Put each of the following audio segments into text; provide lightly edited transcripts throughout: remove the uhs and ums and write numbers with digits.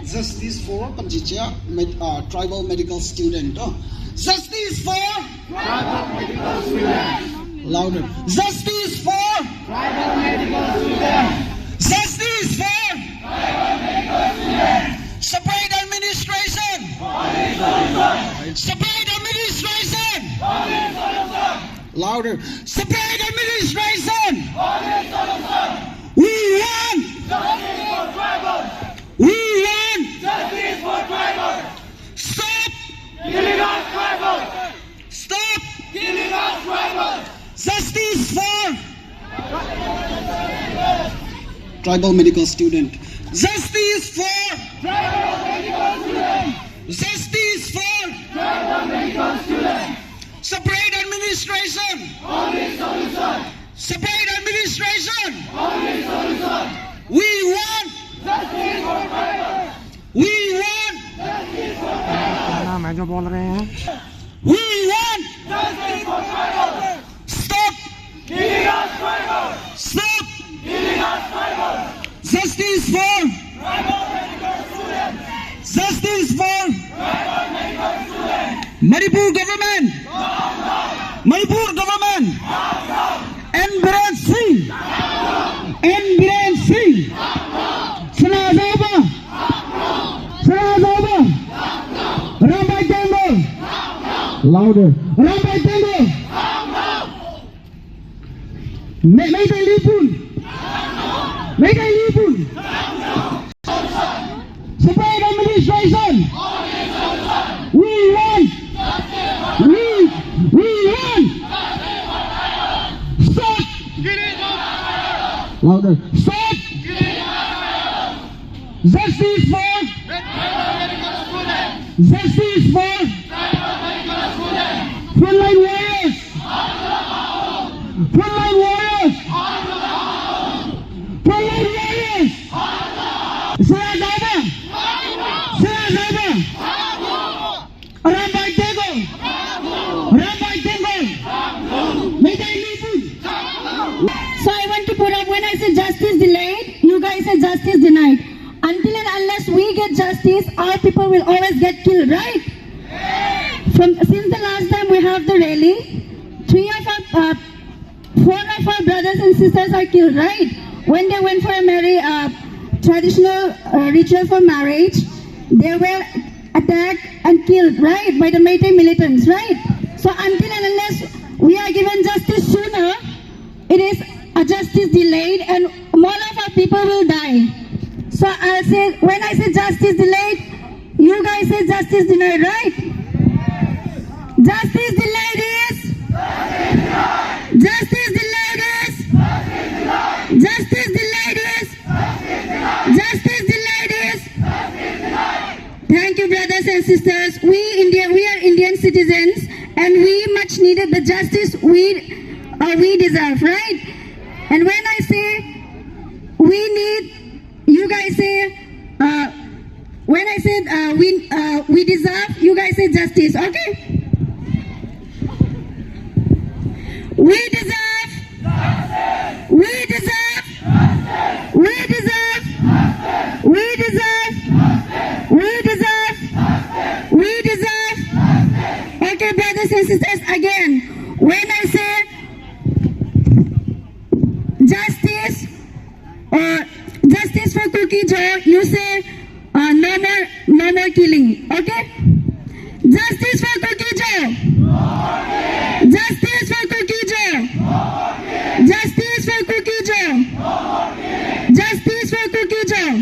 Justice for tribal medical student. Justice for tribal medical students. Louder. Justice for Tribal medical students. Justice for Tribal medical students. separate administration. Only solution. Separate administration. Only solution. Louder. Separate administration. Only solution. We want. Justice for tribal. We want. Justice for tribal. Stop. Killing us tribal. Stop. Killing us tribal. Justice for tribal medical student. Justice for Tribal medical students. justice for Tribal medical students. separate administration. Only solution. Separate administration. Only solution. We want. Justice for tribal. We want. Justice for tribal. नाम है जो बोल रहे हैं We want. Justice for tribal. Stop. Killing us tribal. Stop. Killing us tribal. Justice for. Tribal medical students. Justice for Tribal medical students. Manipur government. Manipur government. Embracing. Embracing. Sanazaba. Sanazaba. Rambai Tango. Louder. Rambai Tango. Megai Lipun. Megai Lipun. Separate administration. We want. We want. Stop. Louder. Stop. Justice for. Justice for. Frontline warriors. Frontline warriors. Frontline warriors. Sanazaba. Sanazaba. Rambai Tango. Rambai Tango. Megai Lipun. So I want to put up, when I say justice delayed, you guys say justice denied. Until and unless we get justice, our people will always get killed, right? Since the last time we have the rally, 4 of our brothers and sisters are killed, right? When they went for a traditional ritual for marriage, they were attacked and killed, right? By the Meitei militants, right? So until and unless we are given justice sooner, it is a justice delayed and more of our people will die. So I'll say, when I say justice delayed, you guys say justice denied, right? Justice delayed is? Justice delayed is? Justice delayed is? Justice delayed is? Thank you, brothers and sisters. We are Indian citizens and we much needed the justice we deserve, right? And when I say we need, you guys say, when I said we deserve, you guys say justice, okay? We deserve, we deserve, we deserve, we deserve, sisters, again, when I say justice or justice for Cookie Joe, you say no more killing. Okay? Justice for Cookie Joe. Justice for Cookie Joe. Justice for Cookie Joe. Justice for Cookie Joe.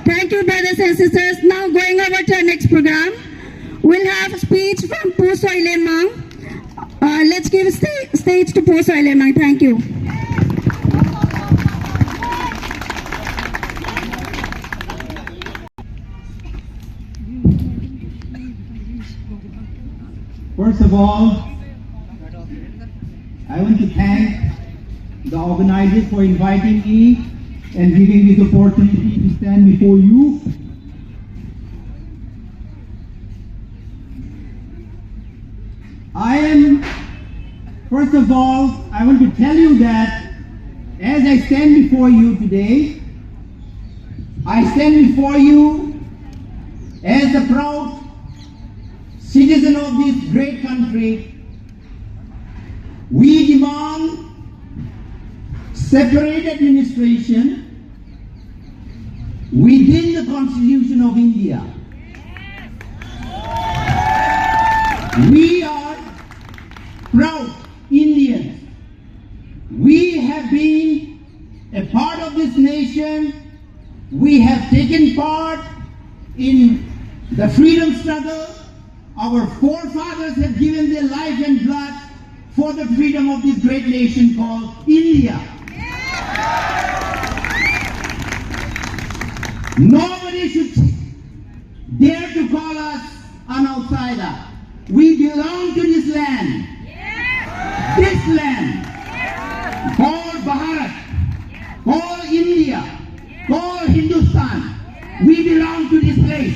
Thank you, brothers and sisters. Now going over to our next program, we'll have a speech from Po Soy Lemang. Let's give stage to Po Soy Lemang. Thank you. First of all, I want to thank the organizers for inviting me and giving me the opportunity to stand before you. First of all, I want to tell you that as I stand before you today, I stand before you as a proud citizen of this great country. We demand separate administration within the Constitution of India. We are proud Indians. We have been a part of this nation. We have taken part in the freedom struggle. Our forefathers have given their life and blood for the freedom of this great nation called India. Nobody should dare to call us an outsider. We belong to this land. This land called Bharat, called India, called Hindustan. We belong to this place.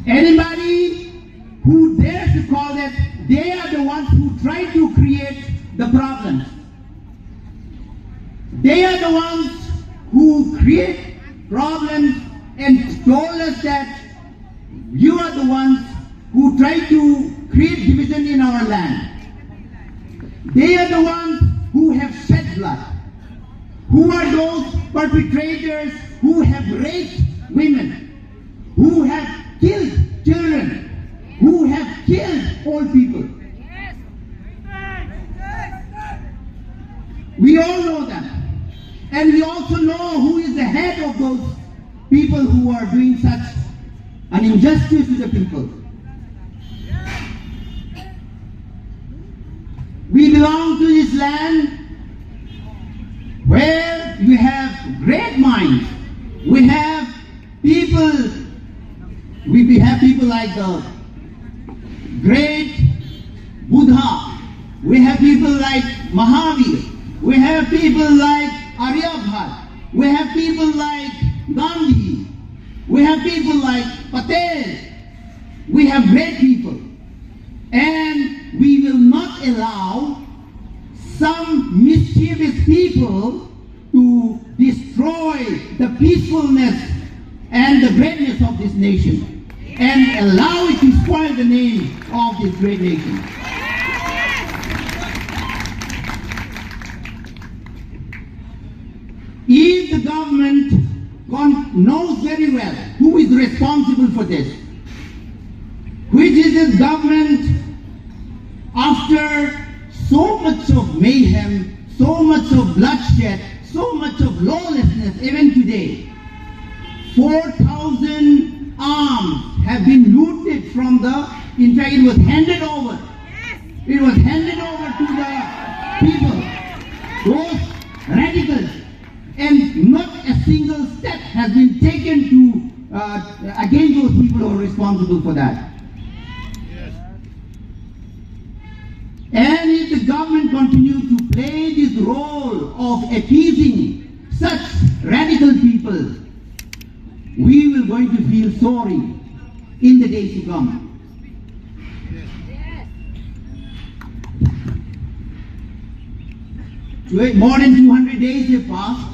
Anybody who dares to call that, they are the ones who try to create the problems. They are the ones who create problems and told us that you are the ones who try to create division in our land. They are the ones who have shed blood. Who are those perpetrators who have raped women, who have killed children, who have killed old people? We all know them. And we also know who is the head of those people who are doing such an injustice to the people. We belong to this land where we have great minds. We have people like the great Buddha. We have people like Mahavir. We have people like Aryabhat. We have people like Gandhi. We have people like Patel. We have great people. And we will not allow some mischievous people to destroy the peacefulness and the greatness of this nation and allow it to spoil the name of this great nation. If the government knows very well who is responsible for this, which is this government, after so much of mayhem, so much of bloodshed, so much of lawlessness, even today, 4,000 arms have been looted from in fact it was handed over. It was handed over to the people, those radicals, and not a single step has been taken to against those people who are responsible for that. And if the government continues to play this role of appeasing such radical people, we will going to feel sorry in the days to come. More than 200 days have passed.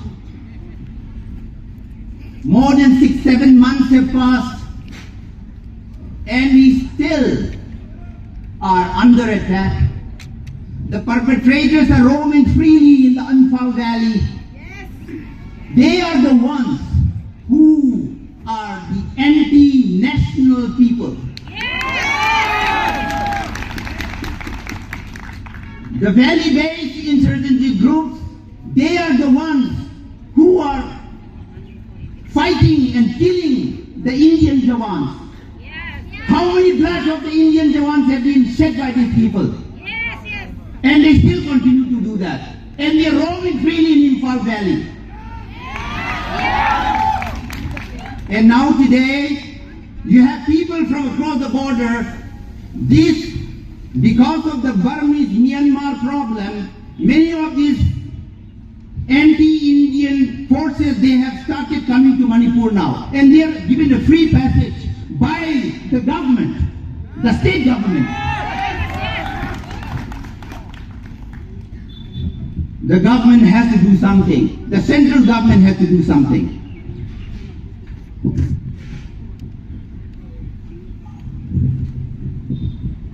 More than 6-7 months have passed. still are under attack. The perpetrators are roaming freely in the Anfal Valley. They are the ones who are the anti-national people. The valley-based insurgency groups, they are the ones who are fighting and killing the Indian Jawans. How many blood of the Indian Jawans have been shed by these people? And they still continue to do that. And they are roaming freely in Imphal Valley. And now today, you have people from across the border. This, because of the Burmese-Myanmar problem, many of these anti-Indian forces, they have started coming to Manipur now. And they are given a free passage by the government, the state government. The government has to do something. The central government has to do something.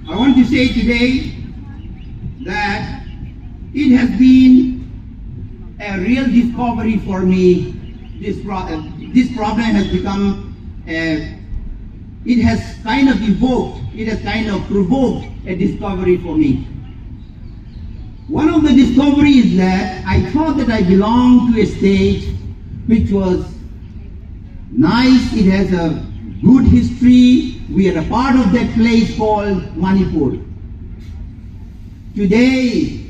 I want to say today that it has been a real discovery for me. This problem has become, it has kind of evoked, it has kind of provoked a discovery for me. One of the discoveries is that I thought that I belonged to a state which was nice, it has a good history, we are a part of that place called Manipur. Today,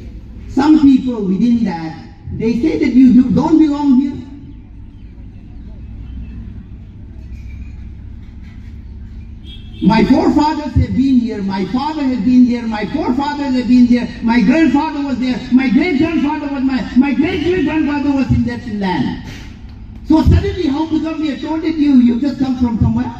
some people within that, they say that you don't belong here. My forefathers have been here, my father has been there, my forefathers have been there, my grandfather was there, my great-grandfather was my great-great-grandfather was in that land. So suddenly, how come we are told that you just come from somewhere?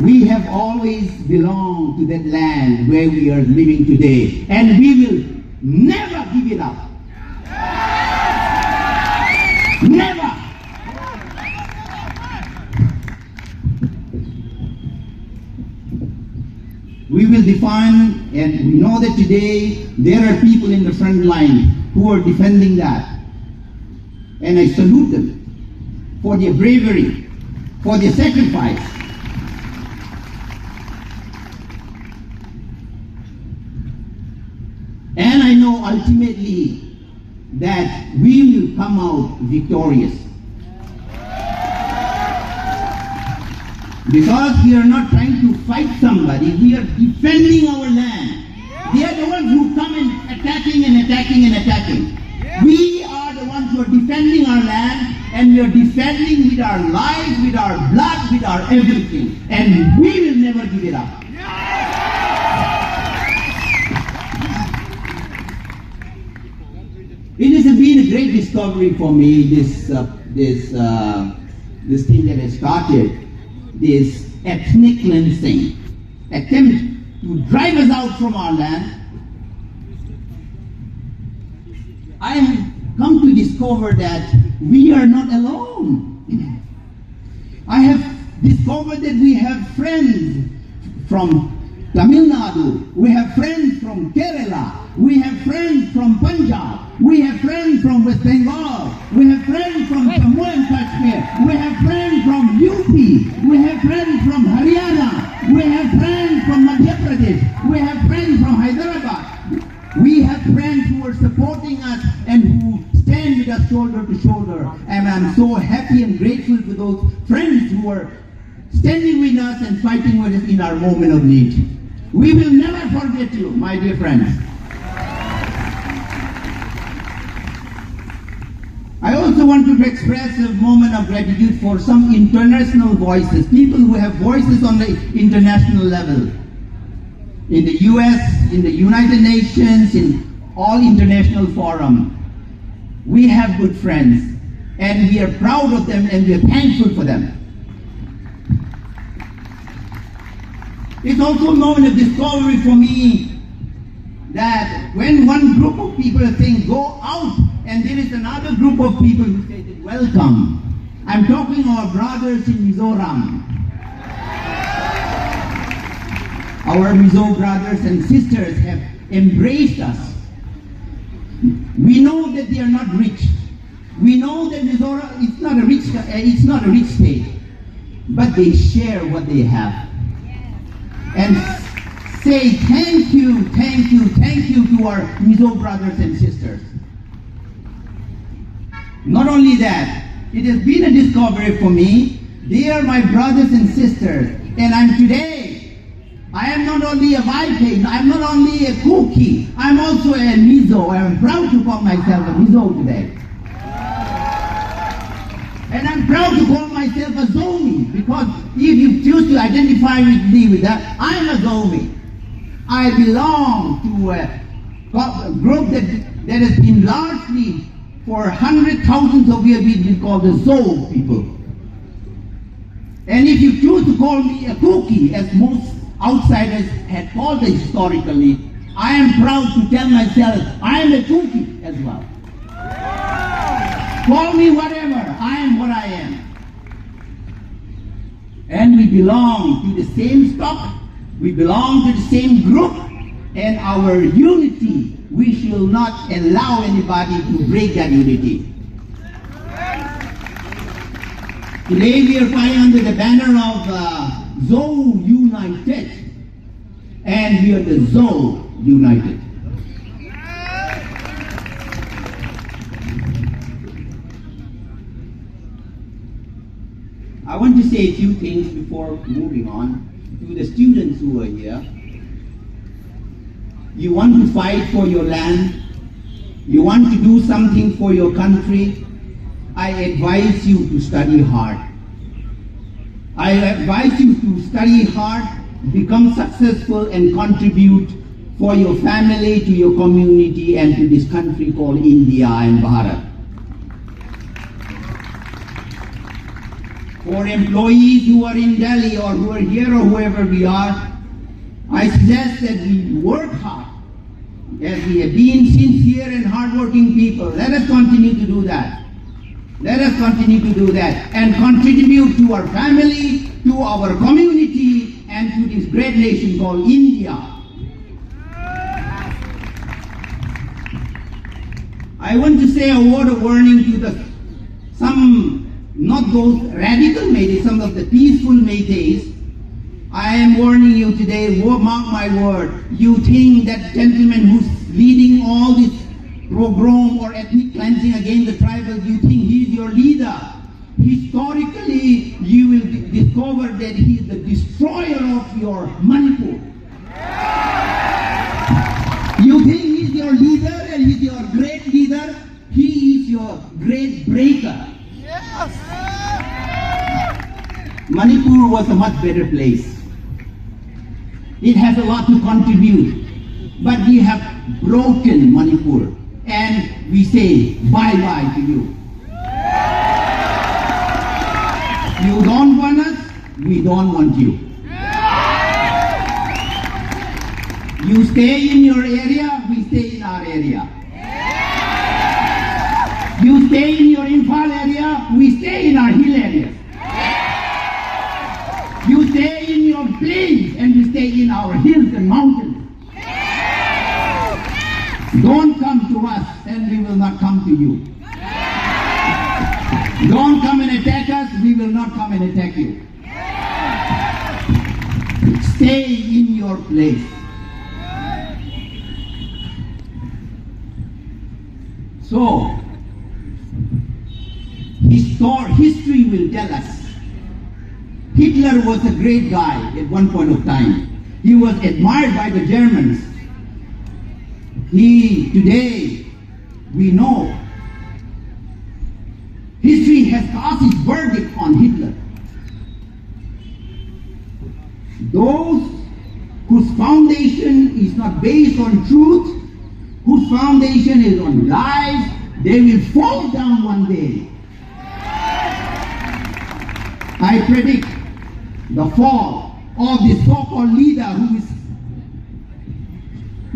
We have always belonged to that land where we are living today, and we will never give it up. Never. We will define, and we know that today there are people in the front line who are defending that. And I salute them for their bravery, for their sacrifice. And I know ultimately that we will come out victorious. Because we are not trying to fight somebody, we are defending our land. They are the ones who come in attacking and attacking and attacking. We are the ones who are defending our land, and we are defending with our lives, with our blood, with our everything. And we will never give it up. It has been a great discovery for me, this thing that has started. This ethnic cleansing, attempt to drive us out from our land. I have come to discover that we are not alone. I have discovered that we have friends from Tamil Nadu, we have friends from Kerala, we have friends from Punjab, we have friends from West Bengal, we have friends from Jammu and Kashmir, we have friends from UP, we have friends from Haryana, we have friends from Madhya Pradesh, we have friends from Hyderabad. We have friends who are supporting us and who stand with us shoulder to shoulder. And I'm so happy and grateful to those friends who are standing with us and fighting with us in our moment of need. We will never forget you, my dear friends. I also want to express a moment of gratitude for some international voices, people who have voices on the international level. In the US, in the United Nations, in all international forums. We have good friends, and we are proud of them, and we are thankful for them. It's also a moment of discovery for me that when one group of people are saying go out, and there is another group of people who say that welcome. I'm I'm talking our brothers in Mizoram. Our Mizo brothers and sisters have embraced us. We know that they are not rich. We know that Mizoram is not a rich state, but they share what they have and say thank you to our Mizo brothers and sisters. Not only that, it has been a discovery for me. They are my brothers and sisters, and I am not only a Viking, I am not only a Kuki, I am also a Mizo. I am proud to call myself a Mizo today. And I'm proud to call myself a Zomi, because if you choose to identify with me with that, I'm a Zomi. I belong to a group that has been largely for hundreds, thousands of years been called the Zo people. And if you choose to call me a Kuki, as most outsiders had called it historically, I am proud to tell myself I am a Kuki as well. Call me whatever, I am what I am. And we belong to the same stock, we belong to the same group, and our unity, we shall not allow anybody to break that unity. Today we are flying under the banner of Zo United, and we are the Zo United. I want to say a few things before moving on to the students who are here. You want to fight for your land, you want to do something for your country, I advise you to study hard. I advise you to study hard, become successful, and contribute for your family, to your community, and to this country called India and Bharat. For employees who are in Delhi or who are here or whoever we are, I suggest that we work hard, as we have been sincere and hardworking people. Let us continue to do that. Let us continue to do that and contribute to our family, to our community, and to this great nation called India. I want to say a word of warning to not those radical Meiteis, some of the peaceful Meiteis. I am warning you today, mark my word, you think that gentleman who's leading all this pogrom or ethnic cleansing against the tribals, you think he is your leader. Historically, you will discover that he is the destroyer of your Manipur. You think he is your leader and he is your great leader, he is your great breaker. Manipur was a much better place. It has a lot to contribute, but we have broken Manipur, and we say bye-bye to you. You don't want us, we don't want you. You stay in your area, we stay in our area. You stay in your Imphal area, we stay in our hill areas. You stay in your plains and we stay in our hills and mountains. Don't come to us and we will not come to you. Don't come and attack us, we will not come and attack you. Stay in your place. So, history will tell us. Hitler was a great guy at one point of time. He was admired by the Germans. Today, we know, history has cast its verdict on Hitler. Those whose foundation is not based on truth, whose foundation is on lies, they will fall down one day. I predict the fall of this so-called leader who is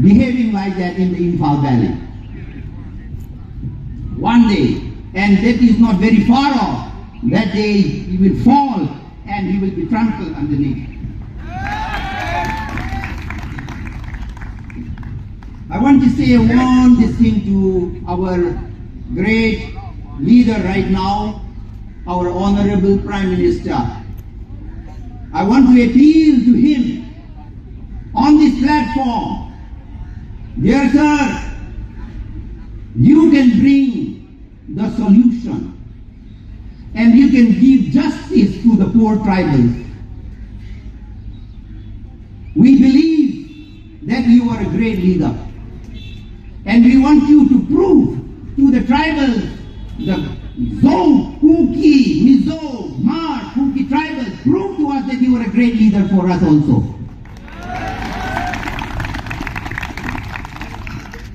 behaving like that in the Imphal Valley. One day, and that is not very far off, That day he will fall and he will be trampled underneath. I want to say one thing to our great leader right now, our Honorable Prime Minister. I want to appeal to him on this platform. Dear sir, you can bring the solution and you can give justice to the poor tribals. We believe that you are a great leader. And we want you to prove to the tribals, the Zong, Kuki, Mizo, Mar, Kuki tribals, prove to us that you are a great leader for us also.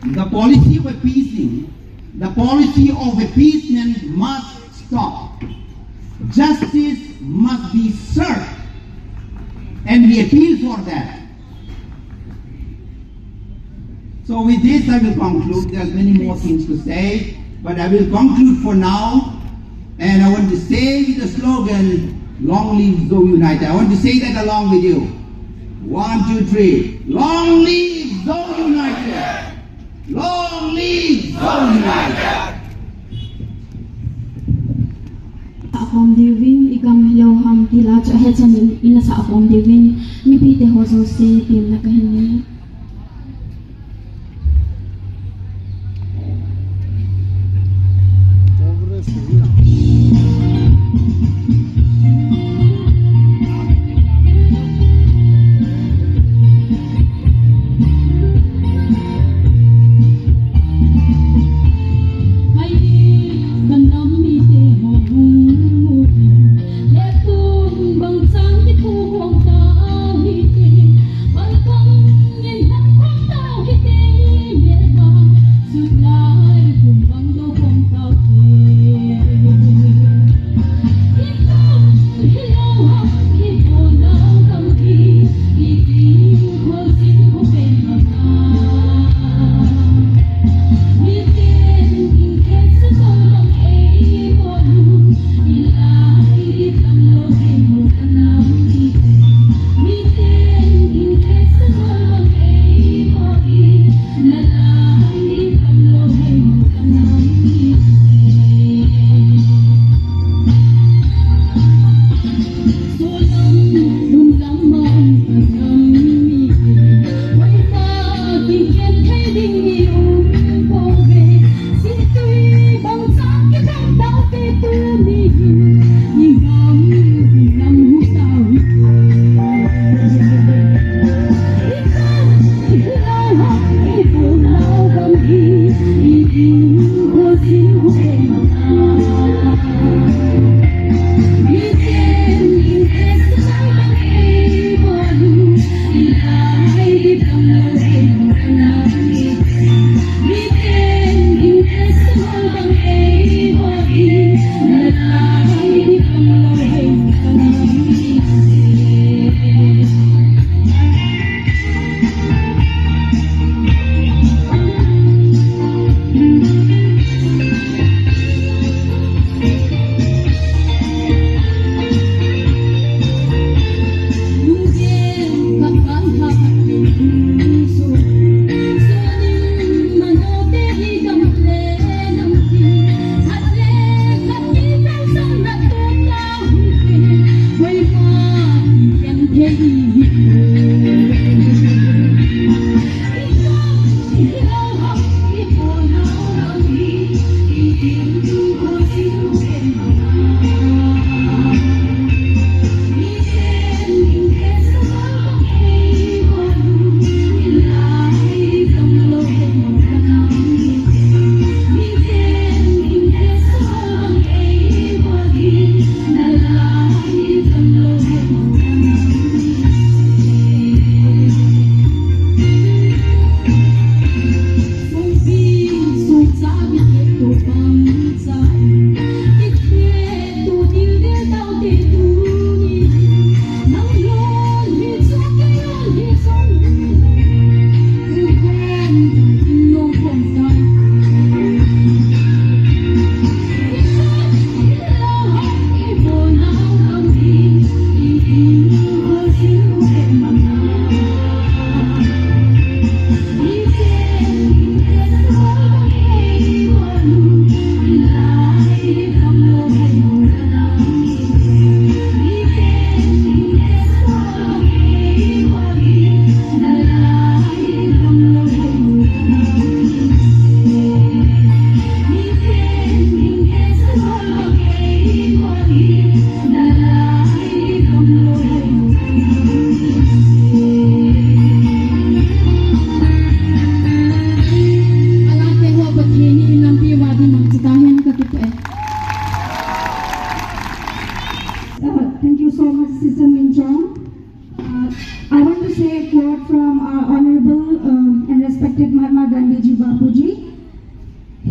The policy of appeasing, the policy of appeasement must stop. Justice must be served. And we appeal for that. So with this I will conclude. There are many more things to say, but I will conclude for now. And I want to say the slogan, long live Zhou United. I want to say that along with you. 1, 2, 3. Long live Zhou United. Long live Zhou United. Akom divin ikam hello ham tila cha hechanin ina sa akom divin mi pite hozo se tim na kahini.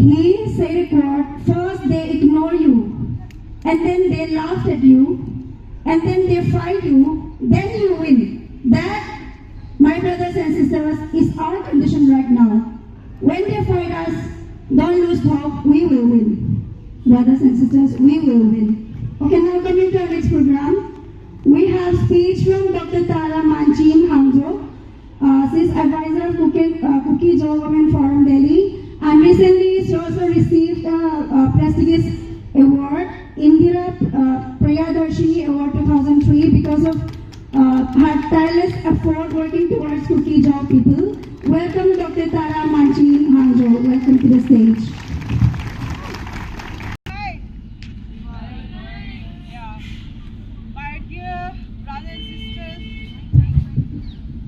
He said a quote, first they ignore you, and then they laugh at you, and then they fight you, then you win. That, my brothers and sisters, is our condition right now. When they fight us, don't lose hope, we will win. Brothers and sisters, we will win. Okay, now coming to our next program, we have speech from Dr. Tara Manchin Hangzhou. She is advisor of Cookie Joe Women Forum Delhi, and recently she also received a prestigious award, Indira Priyadarshini Award 2003, because of her tireless effort working towards Cookie Joe people. Welcome Dr. Tara Manchin Hangzhou. Welcome to the stage.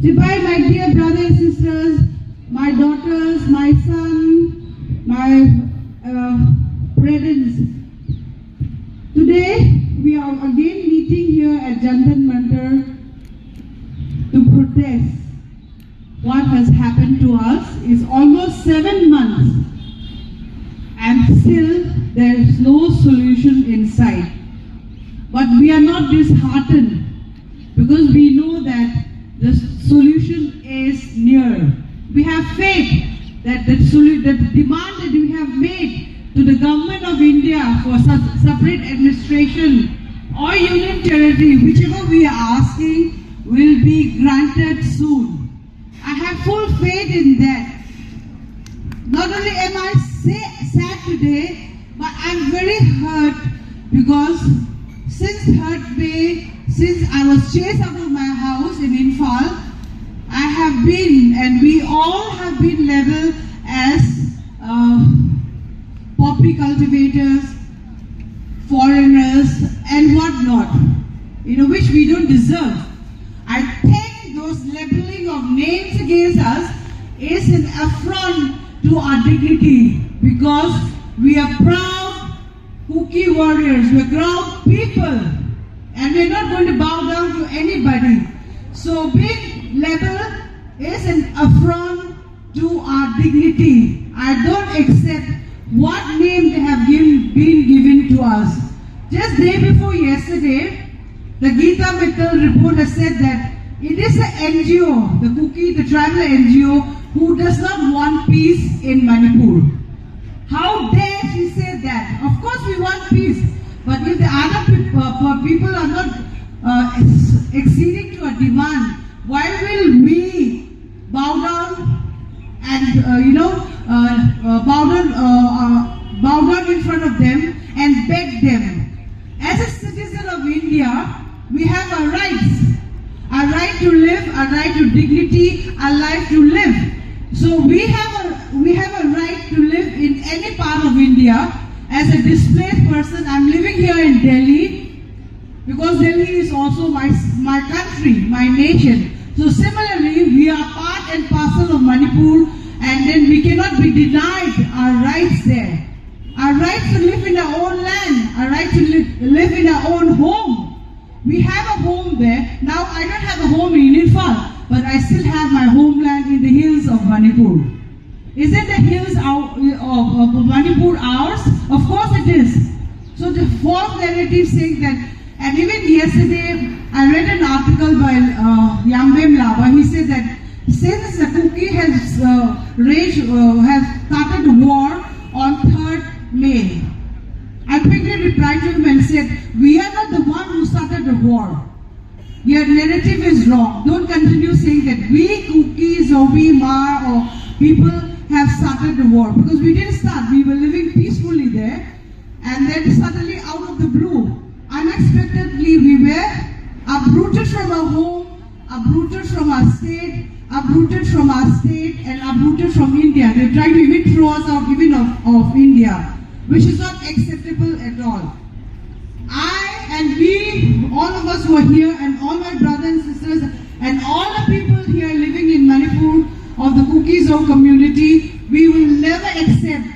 Goodbye, my dear brothers and sisters, my daughters, my son, my parents. Today, we are again meeting here at Jantan Mandir to protest what has happened to us. It's almost 7 months and still there is no solution in sight. But we are not disheartened because we know that the solution is near. We have faith that the demand that we have made to the government of India for separate administration or union territory, whichever we are asking, will be granted soon. I have full faith in that. Not only am I sad today, but I'm very hurt because since 3rd May, since I was chased out of my house in Imphal, I have been, and we all have been labeled as poppy cultivators, foreigners, and whatnot, which we don't deserve. I think those labeling of names against us is an affront to our dignity, because we are proud Cookie warriors, we are proud people, and we are not going to bow down to anybody. So being labeled is an affront to our dignity. I don't accept what name they have been given to us. Just day before yesterday, the Geeta Mittal report has said that it is an NGO, the tribal NGO, who does not want peace in Manipur. How dare she say that? Of course we want peace, but if the other people are not acceding to a demand, why will we bow down and bow down in front of them and beg them? As a citizen of India, we have our rights. Our right to live, our right to dignity, our right to live. So we have a right to live in any part of India. As a displaced person, I'm living here in Delhi because Delhi is also my country, my nation. So similarly, we are part and parcel of Manipur, and then we cannot be denied our rights there. Our rights to live in our own land, our right to live in our own home. We have a home there. Now I don't have a home in Imphal, but I still have my homeland in the hills of Manipur. Isn't the hills of Manipur ours? Of course it is. So the false narrative saying that, and even yesterday I read an article by Yambem Laba. He said that since the Cookie has started the war on 3rd May, I quickly replied to him and said, we are not the one who started the war. Your narrative is wrong. Don't continue saying that we Cookies or we Ma or people have started the war, because we didn't start. We were living peacefully there, and then suddenly out of the blue, unexpectedly we were uprooted from our home, uprooted from our state, uprooted from our state, and uprooted from India. They tried to even throw us out even of India, which is not acceptable at all. I and we, all of us who are here, and all my brothers and sisters, and all the people here living in Manipur of the Cookie Zone community, we will never accept,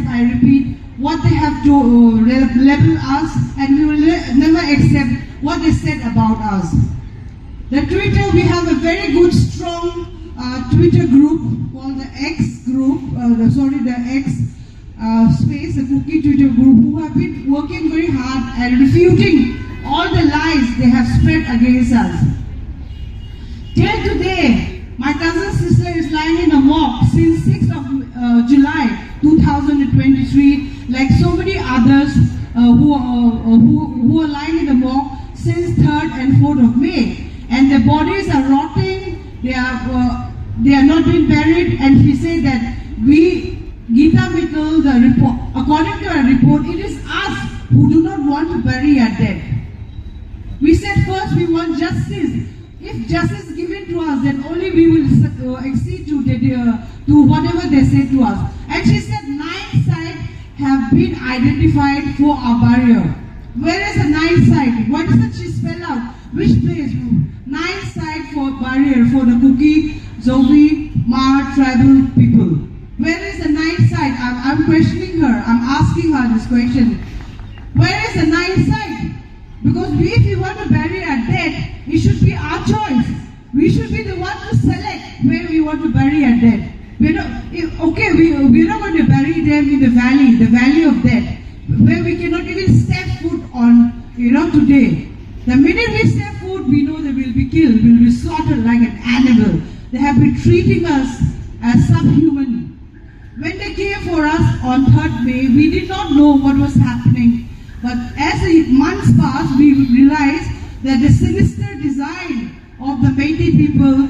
I repeat, what they have to label us, and we will never accept what they said about us. The Twitter, we have a very good, strong Twitter group called the X group, the X space, the cookie Twitter group, who have been working very hard and refuting all the lies they have spread against us. Till today, my cousin's sister is lying in a morgue since 6th of July 2023, like so many others who are lying in the morgue since 3rd and 4th of May. And their bodies are rotting, they are not being buried, and he said that Geeta Mittal, the report, according to our report, it is us who do not want to bury our dead. We said first we want justice. If justice is given to us, then only we will accede to whatever they say to us. And she said 9 sites have been identified for our burial. Where is the 9th site? Why doesn't she spell out which place? 9 sites for burial for the Kuki, Zobi, Mar tribal people. Where is the 9th site? I'm questioning her. I'm asking her this question. Where is the 9th site? Because if we want to bury our dead, it should be our choice. We should be the one to select where we want to bury our dead. We're not going to bury them in the valley of death, where we cannot even step foot on, today. The minute we step foot, we know they will be killed, will be slaughtered like an animal. They have been treating us as subhuman. When they came for us on 3rd May, we did not know what was happening. But as the months passed, we realized that the sinister design of the Métis people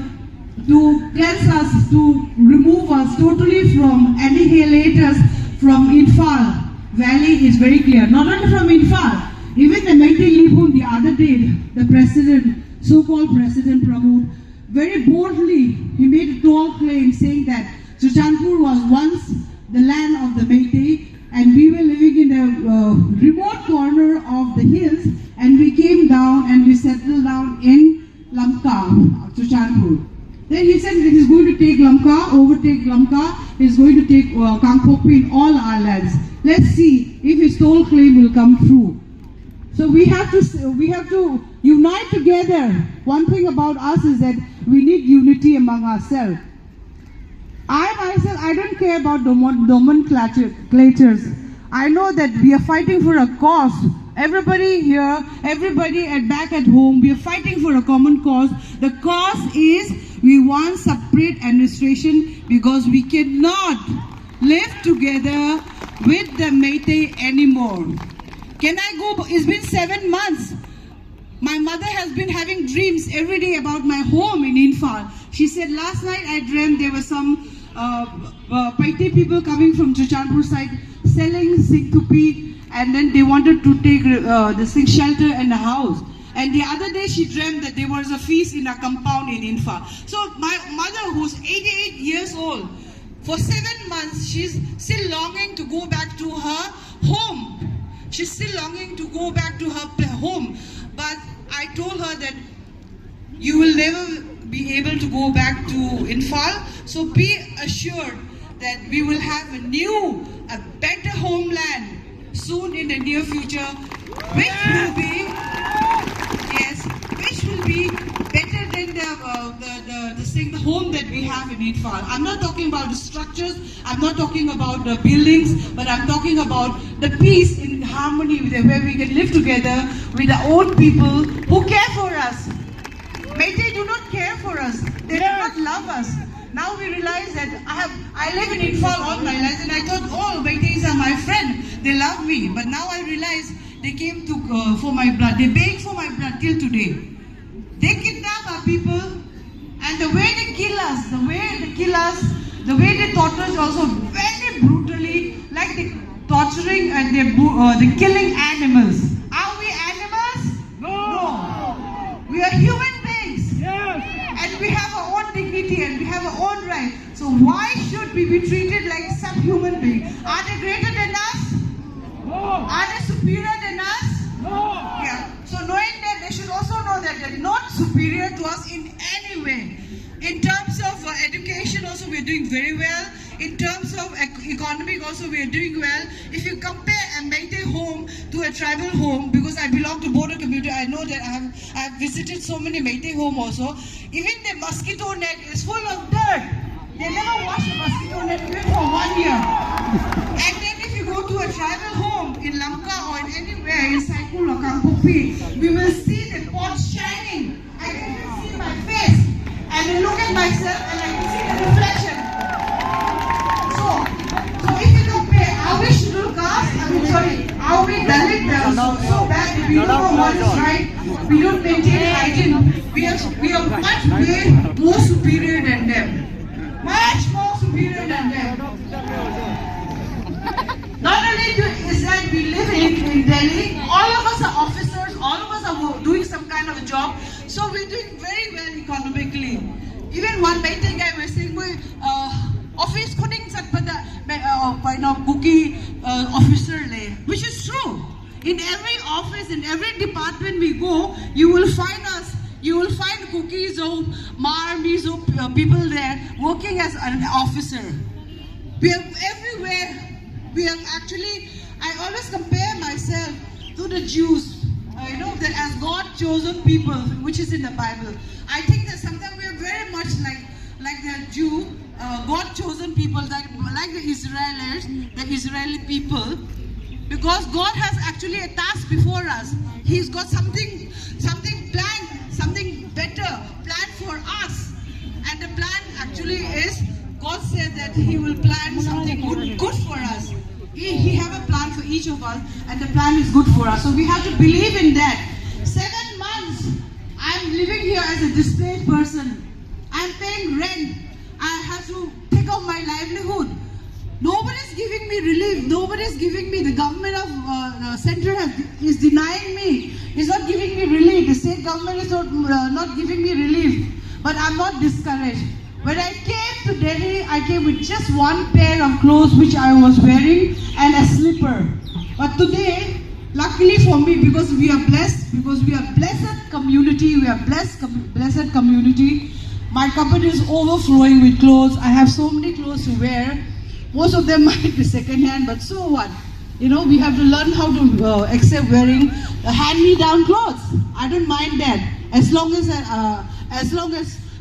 to cleanse us, to remove us totally from, annihilate us from Imphal Valley is very clear. Not only from Imphal, even the Métis Libhum the other day, the president, so-called President Pramod, very boldly, he made a tall claim saying that Churchandpur was once the land of the Métis, and we were living in a remote corner of the hills, and we came down and we settled down in Lamka, Churchandpur. Then he said that he's going to take Lamka, overtake Lamka, he's going to take Kangpokpi in all our lands. Let's see if his tall claim will come true. So we have to unite together. One thing about us is that we need unity among ourselves. I don't care about nomenclatures. I know that we are fighting for a cause. Everybody here, everybody back at home, we are fighting for a common cause. The cause is we want separate administration because we cannot live together with the Métis anymore. Can I go? It's been 7 months. My mother has been having dreams every day about my home in Imphal. She said, last night I dreamt there were some Paiti people coming from Churchandpur side selling Sikhupi, and then they wanted to take the shelter and a house. And the other day she dreamt that there was a feast in a compound in Imphal. So my mother, who's 88 years old, for 7 months she's still longing to go back to her home. She's still longing to go back to her home. But I told her that you will never be able to go back to Imphal. So be assured that we will have a better homeland soon in the near future, which will be better than the home that we have in Imphal. I'm not talking about the structures, I'm not talking about the buildings, but I'm talking about the peace in harmony where we can live together with our own people who care for us. Métis do not care for us. They do not love us. Now we realize that I live in Imphal all my life, and I thought, oh, Métis are my friend. They love me. But now I realize they came to for my blood. They begged for my blood till today. They kidnap our people, and the way they kill us, the way they torture us also very brutally, like they torturing and they're killing animals. Are we animals? No. We are human beings. And we have our own dignity and we have our own right. So why should we be treated like subhuman beings? Are they greater than us? No. Are they superior than us? No. Yeah. So knowing that, they should also know that they're not superior to us in any way. In terms of education also, we're doing very well. In terms of economic also, we are doing well. If you compare a Meitei home to a tribal home, because I belong to border community, I know that I have visited so many Meitei home also. Even the mosquito net is full of dirt. They never wash the mosquito net even for 1 year. And then if you go to a tribal home in Lamka or in anywhere in Saikul or Kampupi, we will see the pots shining. I can even see my face. And I look at myself and I can see the reflection. So if you compare, are we scheduled caste? Are we Dalit? So bad that we don't know what is right. We don't maintain hygiene. We are much more superior than them. Much more superior than them. Not only is that we live in Delhi, all of us are officers, all of us are doing some kind of a job, so we're doing very well economically. Even one Meitei guy was saying, office couldn't cookie officer le, which is true. In every office, in every department we go, you will find us. You will find cookies or marmies or people there working as an officer. We are everywhere. We are actually, I always compare myself to the Jews. I know that as God chosen people, which is in the Bible. I think that sometimes we are very much like the Jew, God chosen people, like the Israelites, the Israeli people. Because God has actually a task before us. He's got something planned, something better planned for us. And the plan actually is, God said that He will plan something good for us. He have a plan for each of us, and the plan is good for us. So we have to believe in that. 7 months, I'm living here as a displaced person. I'm paying rent. I have to take out my livelihood. Nobody's giving me relief. Nobody's giving me. The government of center is denying me. It's not giving me relief. The state government is not giving me relief. But I'm not discouraged. When I came to Delhi, I came with just one pair of clothes which I was wearing and a slipper. But today, luckily for me, because we are blessed, because we are blessed community, blessed community. My cupboard is overflowing with clothes. I have so many clothes to wear. Most of them might be second hand, but so what? You know, we have to learn how to accept wearing hand-me-down clothes. I don't mind that, as long as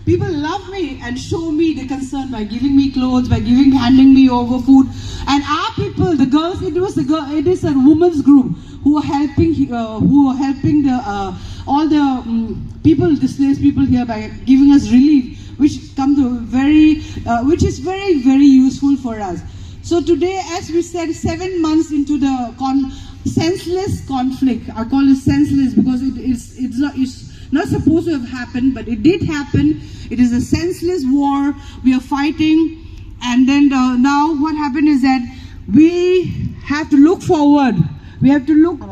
people love me and show me the concern by giving me clothes, by handing me over food. And our people, the girls, it is a women's group who are helping all the people, displaced people here by giving us relief, which is very, very useful for us. So today, as we said, 7 months into the senseless conflict. I call it senseless because it's not supposed to have happened, but it did happen. It is a senseless war. We are fighting, and then now what happened is that we have to look forward. We have to look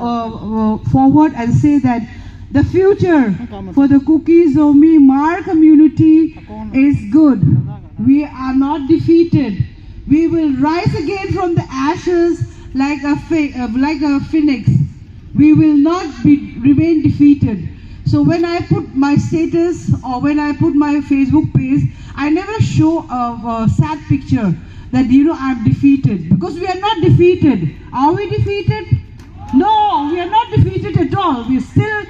forward and say that the future for the Kuki Zomi Mar community is good. We are not defeated. We will rise again from the ashes like a phoenix. We will not remain defeated. So when I put my status or when I put my Facebook page, I never show a sad picture that, you know, I'm defeated. Because we are not defeated. Are we defeated? No, we are not defeated at all. We are still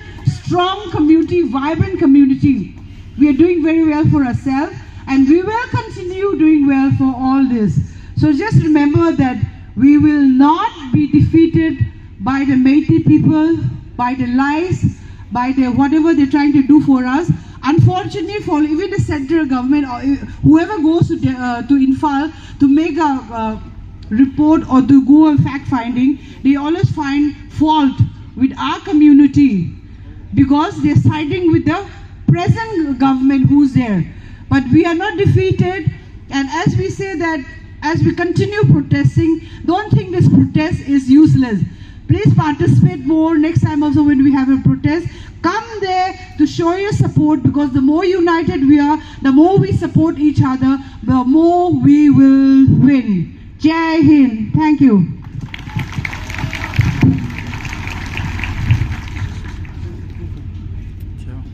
strong community, vibrant community. We are doing very well for ourselves, and we will continue doing well for all this. So just remember that we will not be defeated by the Meitei people, by the lies, by the whatever they're trying to do for us. Unfortunately, for even the central government or whoever goes to Infal to make a report or to go on fact finding, they always find fault with our community because they're siding with the present government who's there. But we are not defeated, and as we say that, as we continue protesting, don't think this protest is useless. Please participate more next time also when we have a protest. Come there to show your support, because the more united we are, the more we support each other, the more we will win. Jai Hind. Thank you.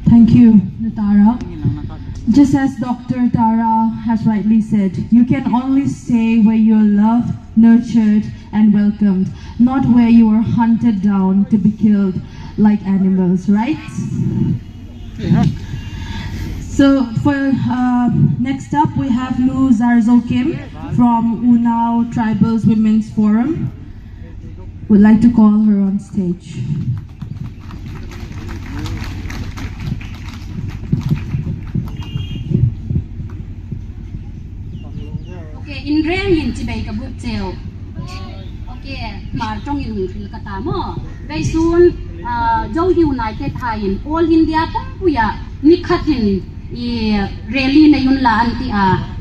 Thank you, Natara. Just as Dr. Tara has rightly said, you can only stay where you're loved, nurtured, and welcomed, not where you are hunted down to be killed like animals, right? So for next up, we have Lu Zarzo Kim from Unao Tribals Women's Forum. Would like to call her on stage. Okay, in rain in Tibet kabuk cel. Okay, mar trong in hung kata mo. Very soon, Joe United Hain, All India Pumpuya, Nikatin, rally na yun la anti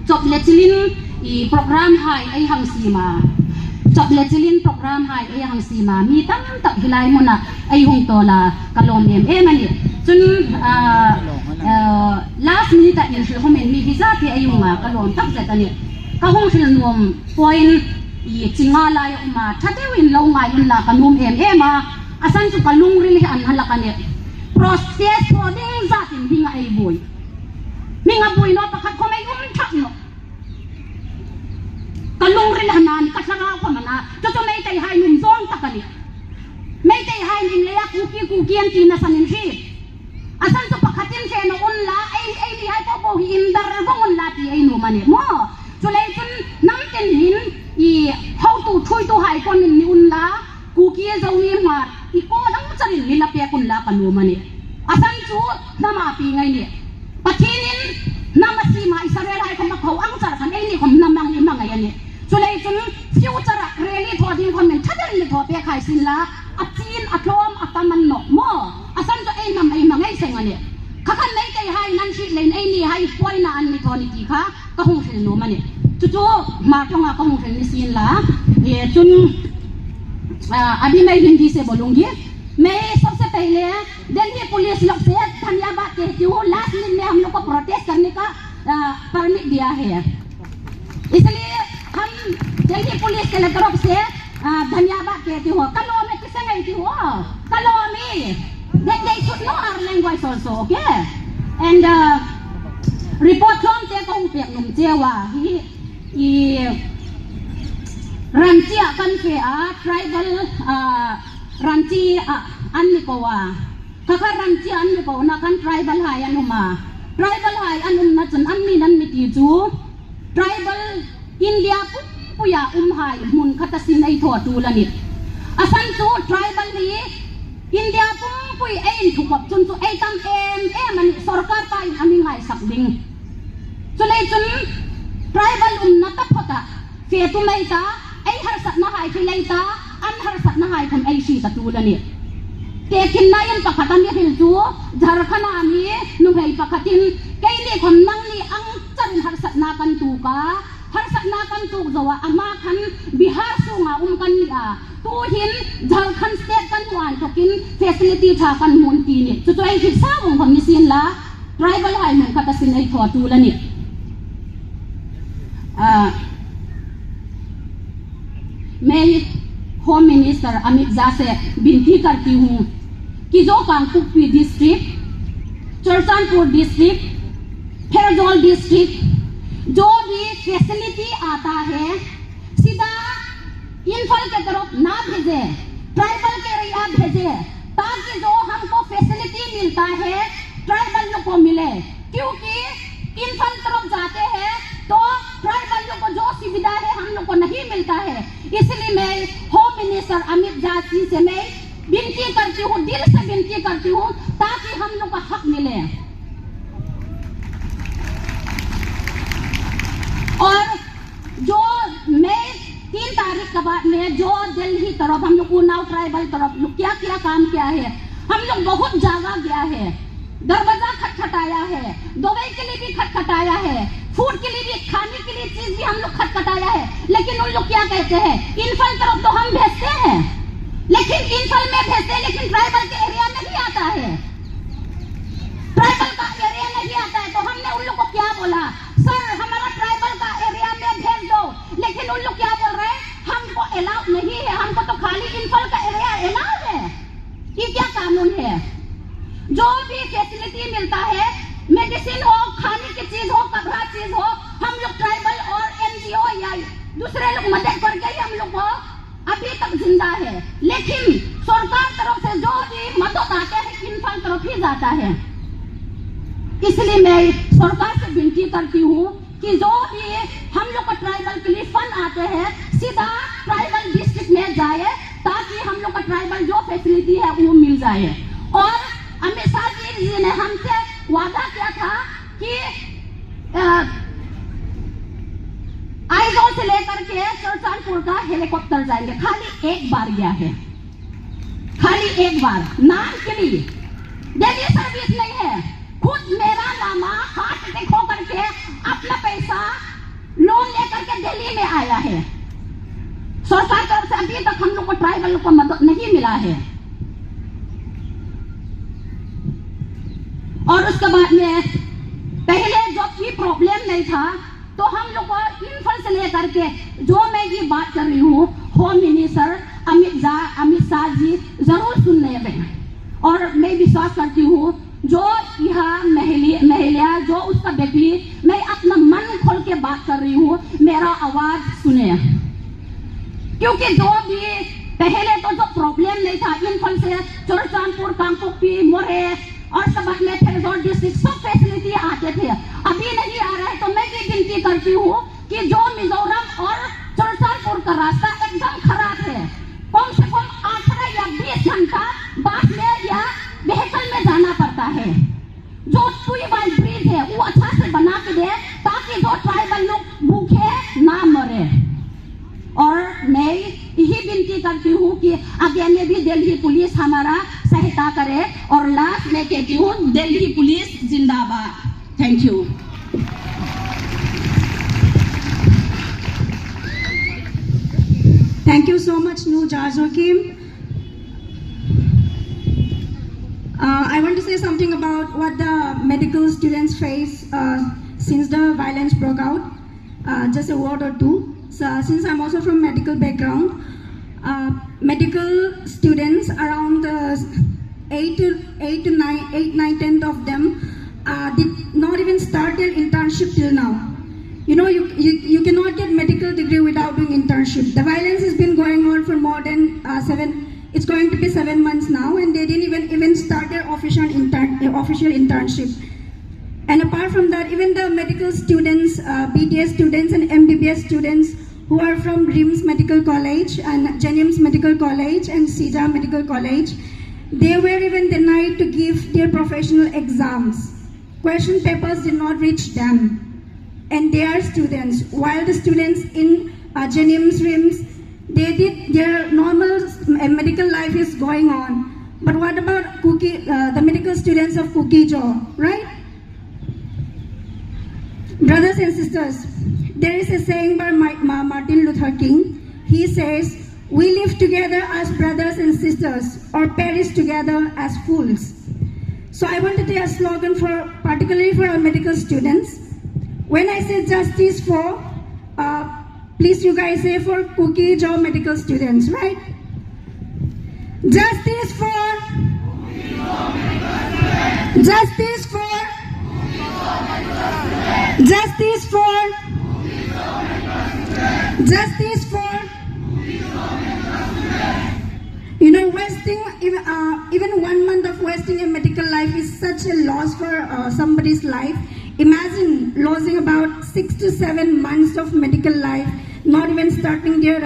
Chop letilin program hai ay hang sima. Chop letilin program hai ay hang sima. Mi tam tak hilay mo na ay hung tola kalom mani. Chun last minute in komen mi visa ti ay hung kalom tak zetani. Kahong silnum point cingala yung tatewin law nga yun la kanum asan su kalung rili an halakane process ko ding zatin hinga ay boy minga boy no pakat ko may tak no kalung rili hanan kasara ko mana to may tay hay num zong takali may tay hay ning leya kuki an tinasanin si asan su pakatin se no unla ay li hay ko bo hindar bong unla ti ay no mane mo sulay pun namten hin how to chui to hai kon ni unla kuki zawi mar iko ang charin nila pe kun la kanu mani asan chu nama pi ngai ni pathinin namasima isarela ai kom khau ang char kan ai ni kom namang ni mangai ani sulai chun future rally thoding kon men thadal ni tho pe khai sin la achin atlom ataman no mo asan cho ai nam ai mangai sengani khakan nei kai hai nan shi lein ai ni hai poina an ni thoni ti kha ka hung thil no mani chu ma tonga ka hung thil ni sin la ye chun अभी मैं हिंदी से बोलूंगी मैं सबसे पहले Delhi police लोग से धन्यवाद कहती हूँ लास्ट दिन में हम लोग को प्रोटेस्ट करने का परमिट दिया है इसलिए हम दिल्ली पुलिस के तरफ से धन्यवाद कहती हूँ कलो में किसे गई थी वो कलो में they should know our language also okay and report from te kong pek num jewa hi Ranchi akan ke tribal ranchi anni ko wa kaka ranchi anni ko na kan tribal hai anuma tribal hai anum na chan anni nan miti chu tribal India puya hai mun khata sin ai tho tu la ni asan chu tribal ni India pui ai thukap chun chu ai tam em an sarkar pa ani ngai sak ding chulai chun tribal na ta phota fe tu mai ta ay harsat na hai khilaita an harsat na hai kham ai si tatulani te kinna yan pakatan ni hilju jharkhana ani nungai pakatin kaili kham nang ni ang charin harsat na kan tu ka harsat na kan tu zawa ama khan bihar sunga kan ni tu hin jharkhand state kan wan tokin facility tha kan mun ti ni chu ai hi sa wong kham ni sin la tribal hai mun khata sin ai tho tu la ni मैं home minister Amit Shah से विनती करती हूँ कि जो Kangpur district चरचानपुर district फेरजोल district जो भी facility आता है सीधा इन्फल के तरफ ना भेजे ट्राइबल के एरिया भेजे ताकि जो हमको फैसिलिटी मिलता है ट्राइबल लोग को मिले क्योंकि इन्फल तरफ जाते हैं तो ट्राइबल लोग को जो सुविधा है हम लोग को नहीं मिलता है इसलिए मैं होम मिनिस्टर अमित शाह जी से मैं विनती करती हूँ दिल से विनती करती हूँ ताकि हम लोग का हक मिले और जो मैं 3 तारीख के बाद में जो दिल्ली तरफ हम लोग उन्नाव ट्राइबल तरफ क्या क्या काम किया है हम लोग बहुत जगह गया है दरवाजा खटखटाया है दवाई के लिए भी खटखटाया है फूड के लिए भी खाने के लिए चीज भी हम लोग खटखटाया है लेकिन उन लोग क्या कहते हैं इन्फल तरफ तो हम भेजते हैं लेकिन इन्फल में भेजते हैं लेकिन ट्राइबल के एरिया नहीं आता है ट्राइबल का एरिया नहीं आता है तो हमने उन लोग को क्या बोला सर हमारा ट्राइबल का एरिया में भेज दो लेकिन उन लोग क्या बोल रहे हैं हमको अलाउ नहीं है हमको तो खाली इन्फल का एरिया अलाउ है ये क्या कानून है जो भी फैसिलिटी मिलता है मेडिसिन हो, खाने की चीज हो, कपड़ा चीज हो, हम लोग ट्राइबल और एनजीओ या दूसरे लोग मदद करके ही हम लोग को अभी तक जिंदा है। लेकिन सरकार तरफ से जो भी मदद आता है इनफान तरफ ही जाता है। इसलिए मैं सरकार से विनती करती हूँ कि जो भी हम लोग को ट्राइबल के लिए फंड आते हैं सीधा ट्राइबल डिस्ट्रिक्ट में जाए, ताकि हम लोग का ट्राइबल जो फैसिलिटी है वो मिल जाए। और अमित शाह जी ने हमसे वादा किया था कि आइजोल से लेकर के सुल्तानपुर का हेलीकॉप्टर जाएंगे। खाली एक बार गया है, खाली एक बार, नाम के लिए। दिल्ली सर्विस नहीं है। खुद मेरा मामा हार्ट अटैक होकर के अपना पैसा लोन लेकर के दिल्ली में आया है। सरकार की तरफ से अभी तक हम लोग को ट्राइबल को मदद नहीं मिला है। और उसके बाद में पहले जब भी प्रॉब्लम नहीं था तो हम लोग को इनफल से लेकर के जो मैं ये बात कर रही हूँ, होम मिनिस्टर अमित शाह जी जरूर सुनने में। और मैं विश्वास करती हूँ जो यहाँ महिला जो उसका बेटी, मैं अपना मन खोल के बात कर रही हूँ, मेरा आवाज सुने। क्योंकि जो भी पहले तो जो प्रॉब्लम नहीं था इनफल से सुल्तानपुर, कांगपोक्पी, मोरे और सब में फेरजोर डिस्ट्रिक्ट सब फैसिलिटी आते थे, अभी नहीं आ रहा है। तो मैं ये विनती करती हूँ कि जो मिजोरम और सुल्तानपुर का रास्ता एकदम खराब है, कम से कम 18 या 20 घंटा बस में या व्हीकल में जाना पड़ता है। जो ट्यूबवेल ब्रिज है वो अच्छा से बना के दे, ताकि जो ट्राइबल लोग भूखे ना मरे। और मैं यही विनती करती हूँ कि आगे में भी दिल्ली पुलिस हमारा सहायता करे। और लास्ट में कहती हूँ, दिल्ली पुलिस जिंदाबाद। Thank you. Thank you so much, Noor Jazokim. I want to say something about what the medical students face since the violence broke out. Just a word or two. So, since I'm also from medical background, medical students around 8, 9, 10 of them did not even start their internship till now. You know, you cannot get medical degree without doing internship. The violence has been going on for more than it's going to be 7 months now, and they didn't even start their official internship. And apart from that, even the medical students, BTS students and MBBS students who are from RIMS Medical College and Jennings Medical College and CIJA Medical College, they were even denied to give their professional exams. Question papers did not reach them. And they are students. While the students in Jennings, RIMS, they did their normal medical life is going on. But what about the medical students of Kukijo, right? Brothers and sisters, there is a saying by Martin Luther King. He says, "We live together as brothers and sisters, or perish together as fools." So I want to say a slogan particularly for our medical students. When I say justice for, please you guys say for Kukijo medical students, right? Justice for, justice for, justice for, justice for. You know, wasting even 1 month of wasting a medical life is such a loss for somebody's life. Imagine losing about 6 to 7 months of medical life, not even starting their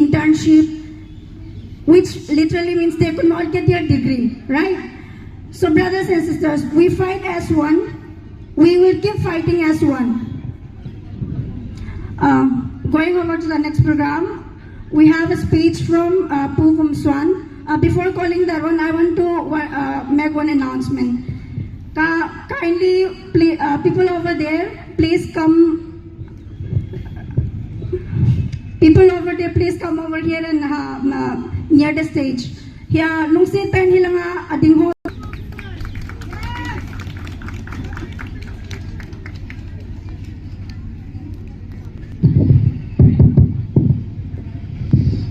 internship, which literally means they could not get their degree, right? So brothers and sisters, we fight as one. We will keep fighting as one. Going over to the next program, we have a speech from Puvum Swan. Before calling the run, I want to make one announcement. Kindly, people over there, please come. People over there, please come over here and near the stage. Here, nung sit pen hilang ading ho.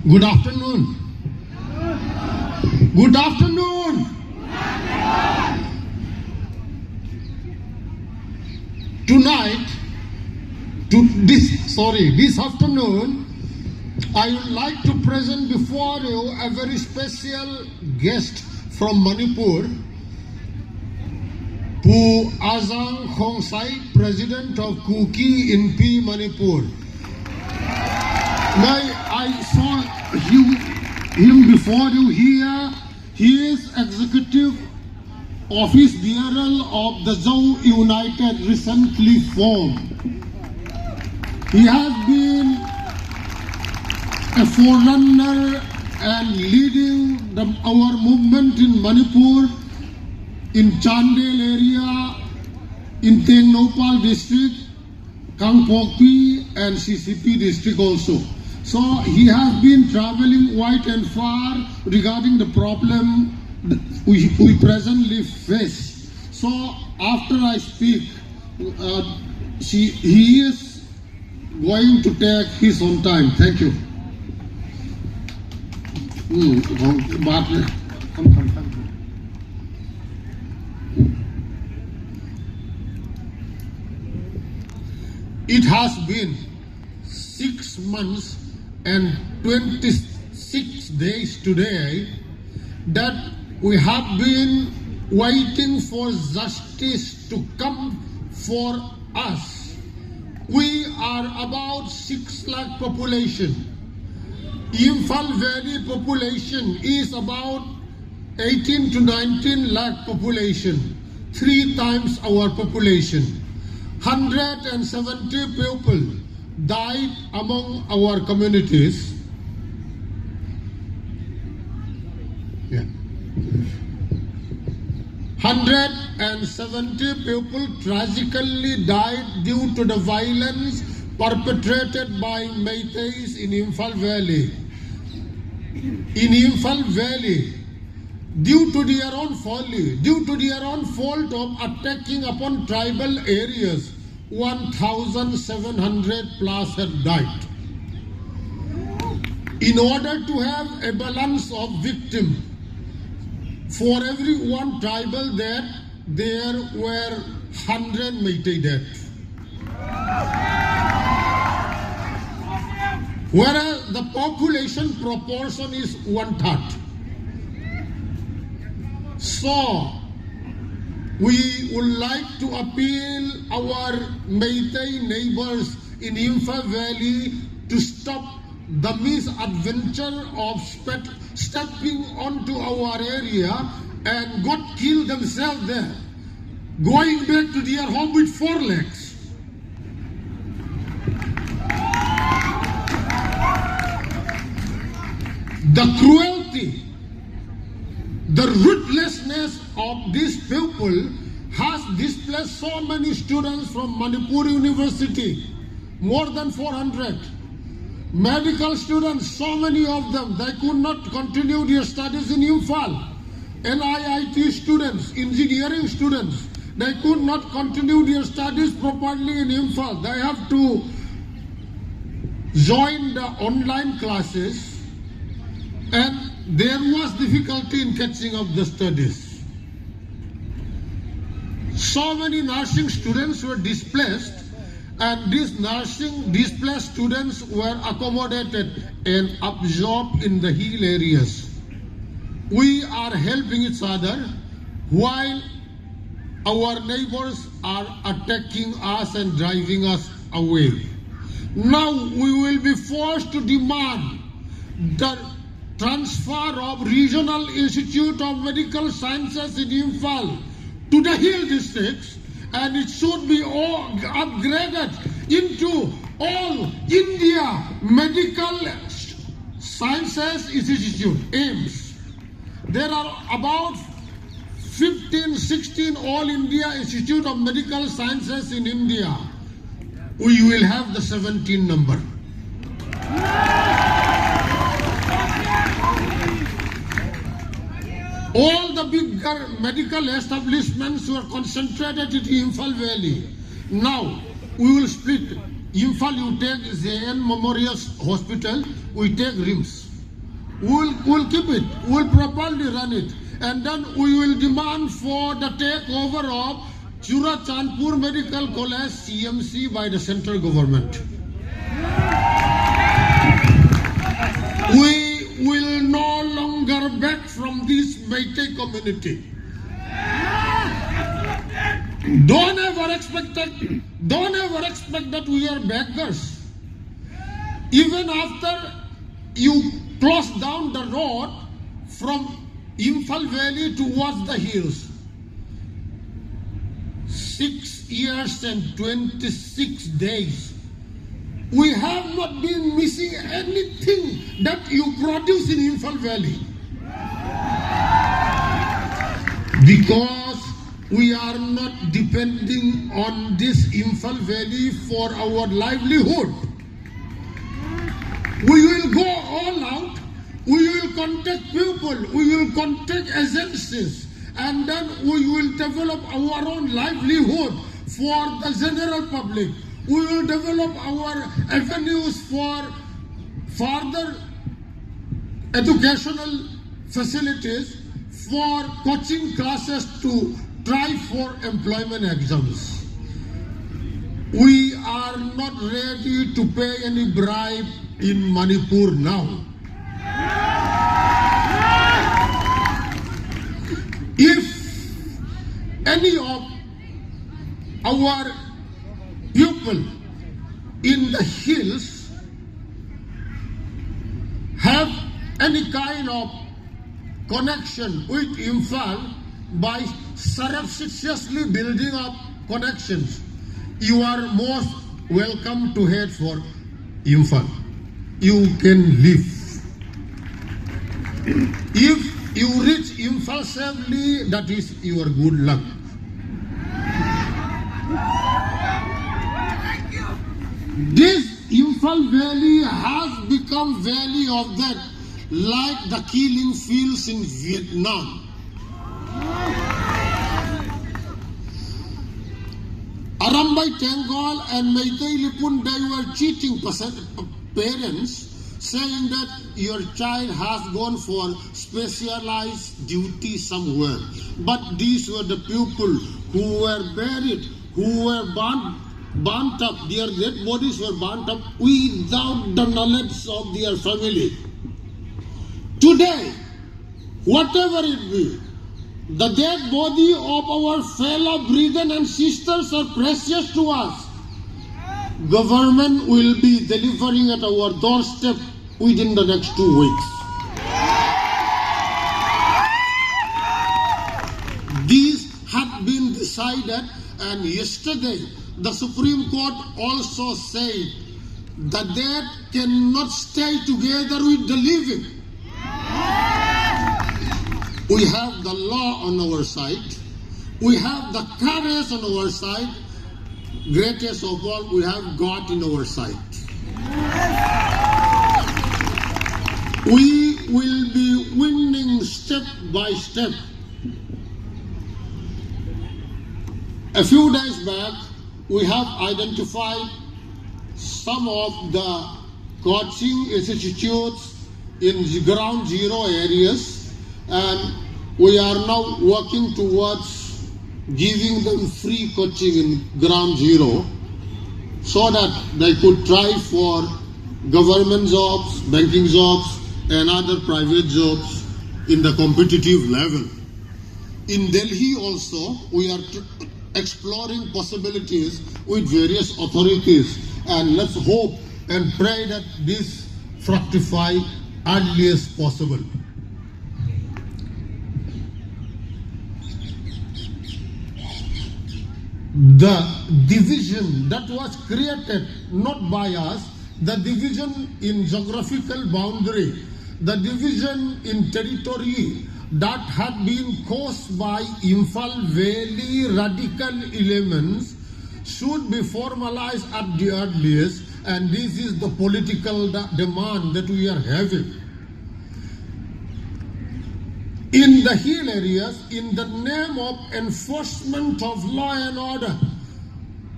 Good afternoon. Good afternoon. this afternoon, I would like to present before you a very special guest from Manipur, Pu Azang Khongsai, President of Kuki Inpi, Manipur. I saw him before you here. He is Executive Office Bearer of the Zhou United, recently formed. He has been a forerunner and leading our movement in Manipur, in Chandel area, in Tengnopal district, Kangpokpi and CCP district also. So he has been traveling wide and far regarding the problem we presently face. So after I speak, he is going to take his own time. Thank you. It has been 6 months and 26 days today that we have been waiting for justice to come for us. We are about 6 lakh population. Imphal Valley population is about 18 to 19 lakh population, 3 times our population. 170 people died among our communities. 170 people tragically died due to the violence perpetrated by Meiteis in Imphal Valley. In Imphal Valley, due to their own folly, due to their own fault of attacking upon tribal areas, 1,700 plus have died. In order to have a balance of victims, for every one tribal death, there were 100 Meitei deaths. Whereas the population proportion is 1/3. So, we would like to appeal our Meitei neighbors in Imphal Valley to stop the misadventure of stepping onto our area and got killed themselves there, going back to their home with 4 legs. The cruelty, the ruthlessness of these people has displaced so many students from Manipur University, more than 400. Medical students, so many of them, they could not continue their studies in Imphal. NIIT students, engineering students, they could not continue their studies properly in Imphal. They have to join the online classes, and there was difficulty in catching up the studies. So many nursing students were displaced, and these nursing displaced students were accommodated and absorbed in the hill areas. We are helping each other while our neighbors are attacking us and driving us away. Now we will be forced to demand the transfer of Regional Institute of Medical Sciences in Imphal to the hill districts, and it should be all upgraded into all India Medical Sciences Institute, AIMS. There are about 15, 16 All India Institute of Medical Sciences in India. We will have the 17 number. All the bigger medical establishments were concentrated in Imphal Valley. Now, we will split. Imphal, you take ZN Memorial Hospital, we take RIMS. We'll keep it, we'll properly run it. And then we will demand for the takeover of Churachandpur Medical College CMC by the central government. We will no longer beg from this Meitei community. Don't ever expect that we are beggars. Even after you close down the road from Imphal Valley towards the hills, 6 years and 26 days, we have not been missing anything that you produce in Imphal Valley. Because we are not depending on this Imphal Valley for our livelihood. We will go all out, we will contact people, we will contact agencies, and then we will develop our own livelihood for the general public. We will develop our avenues for further educational facilities, for coaching classes to try for employment exams. We are not ready to pay any bribe in Manipur now. If any of our people in the hills have any kind of connection with Imphal by surreptitiously building up connections, you are most welcome to head for Imphal. You can live. If you reach Imphal safely, that is your good luck. This Imphal Valley has become Valley of Death, like the killing fields in Vietnam. Arambai Tengol and Meitei Lipun, they were cheating parents, saying that your child has gone for specialized duty somewhere. But these were the people who were buried, who were burnt up, their dead bodies were burnt up without the knowledge of their family. Today, whatever it be, the dead body of our fellow brethren and sisters are precious to us. Government will be delivering at our doorstep within the next 2 weeks. These had been decided, and yesterday the Supreme Court also said the dead cannot stay together with the living. We have the law on our side. We have the courage on our side. Greatest of all, we have God in our side. We will be winning step by step. A few days back, we have identified some of the coaching institutes in the ground zero areas, and we are now working towards giving them free coaching in ground zero so that they could try for government jobs, banking jobs, and other private jobs in the competitive level. In Delhi also, we are exploring possibilities with various authorities, and let's hope and pray that this fructify early as possible. The division that was created not by us, the division in geographical boundary, the division in territory that had been caused by Imphal Valley radical elements should be formalized at the earliest, and this is the political demand that we are having. In the hill areas, in the name of enforcement of law and order,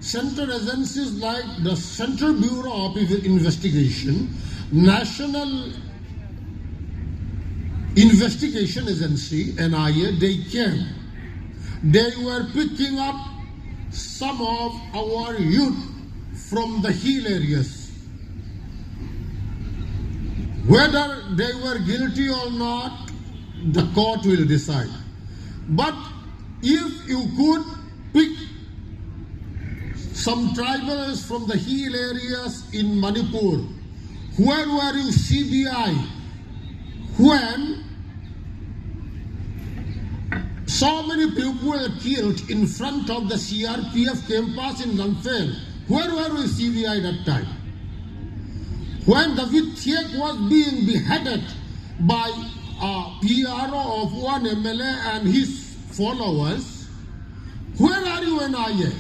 central agencies like the Central Bureau of Investigation, National Investigation Agency, NIA, they came. They were picking up some of our youth from the hill areas. Whether they were guilty or not, the court will decide. But if you could pick some tribals from the hill areas in Manipur, where were you CBI when so many people were killed in front of the CRPF campus in Lanfeng? Where were you CBI that time? When David Thiek was being beheaded by a PRO of one MLA and his followers, where are you and I?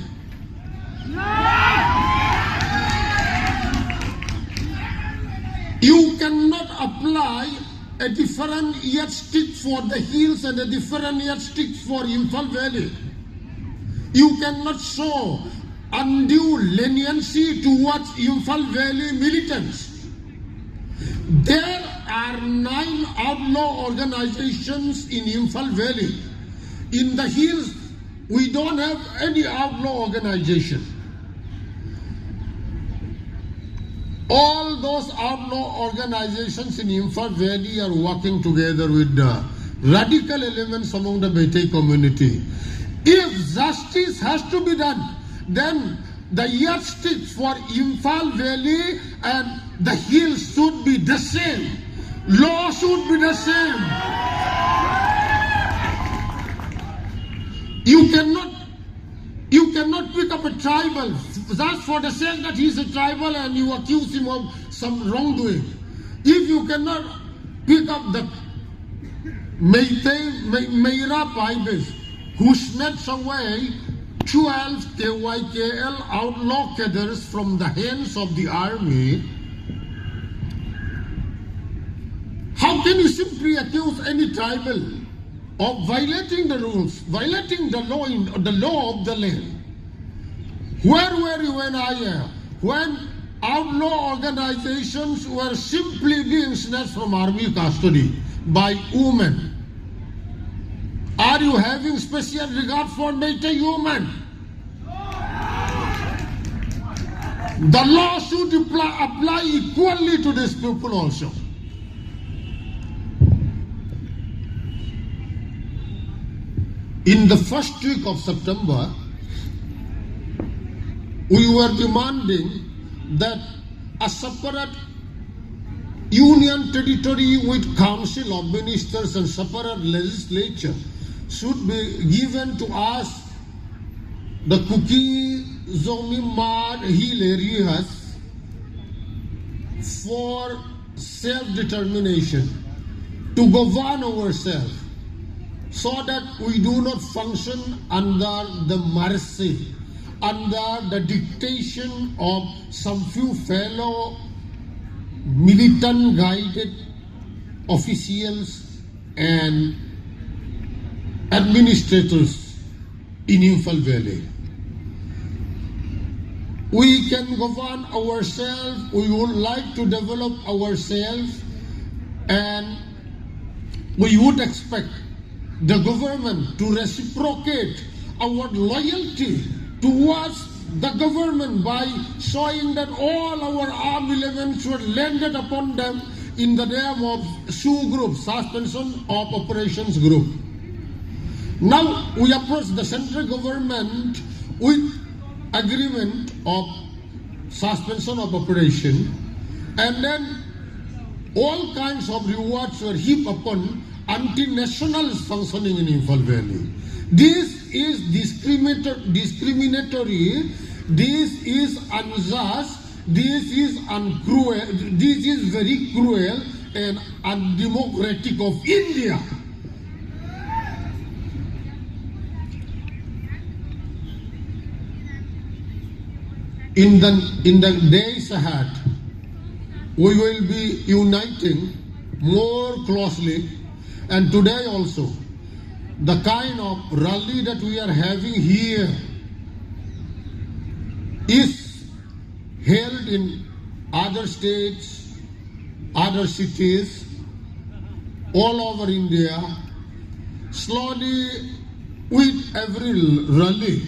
You cannot apply a different yardstick for the hills and a different yardstick for Imphal Valley. You cannot show undue leniency towards Imphal Valley militants. There are 9 outlaw organizations in Imphal Valley. In the hills, we don't have any outlaw organization. All those outlaw organizations in Imphal Valley are working together with the radical elements among the Meitei community. If justice has to be done, then the yardstick for Imphal Valley and the hills should be the same. Law should be the same. You cannot pick up a tribal just for the sake that he's a tribal and you accuse him of some wrongdoing. If you cannot pick up the Meira Paibes who snatched away 12 KYKL outlaw cadres from the hands of the army, how can you simply accuse any tribal of violating the rules, violating the law of the land? Where were you when when outlaw organizations were simply being snatched from army custody by women? Are you having special regard for Meitei women? The law should apply equally to these people also. In the first week of September, we were demanding that a separate union territory with council of ministers and separate legislature should be given to us, the Kuki, Zomi, Mad, hill areas, for self-determination, to govern ourselves, so that we do not function under the mercy, under the dictation of some few fellow militant guided officials and administrators in Imphal Valley. We can govern ourselves, we would like to develop ourselves, and we would expect the government to reciprocate our loyalty towards the government by showing that all our armed elements were landed upon them in the name of SU group, Suspension of Operations group. Now we approach the central government with agreement of suspension of operation, and then all kinds of rewards were heaped upon anti-nationals functioning in Imphal Valley. This is discriminatory, this is unjust, this is uncruel, this is very cruel and undemocratic of India. In the days ahead, we will be uniting more closely, and today also, the kind of rally that we are having here is held in other states, other cities, all over India. Slowly, with every rally,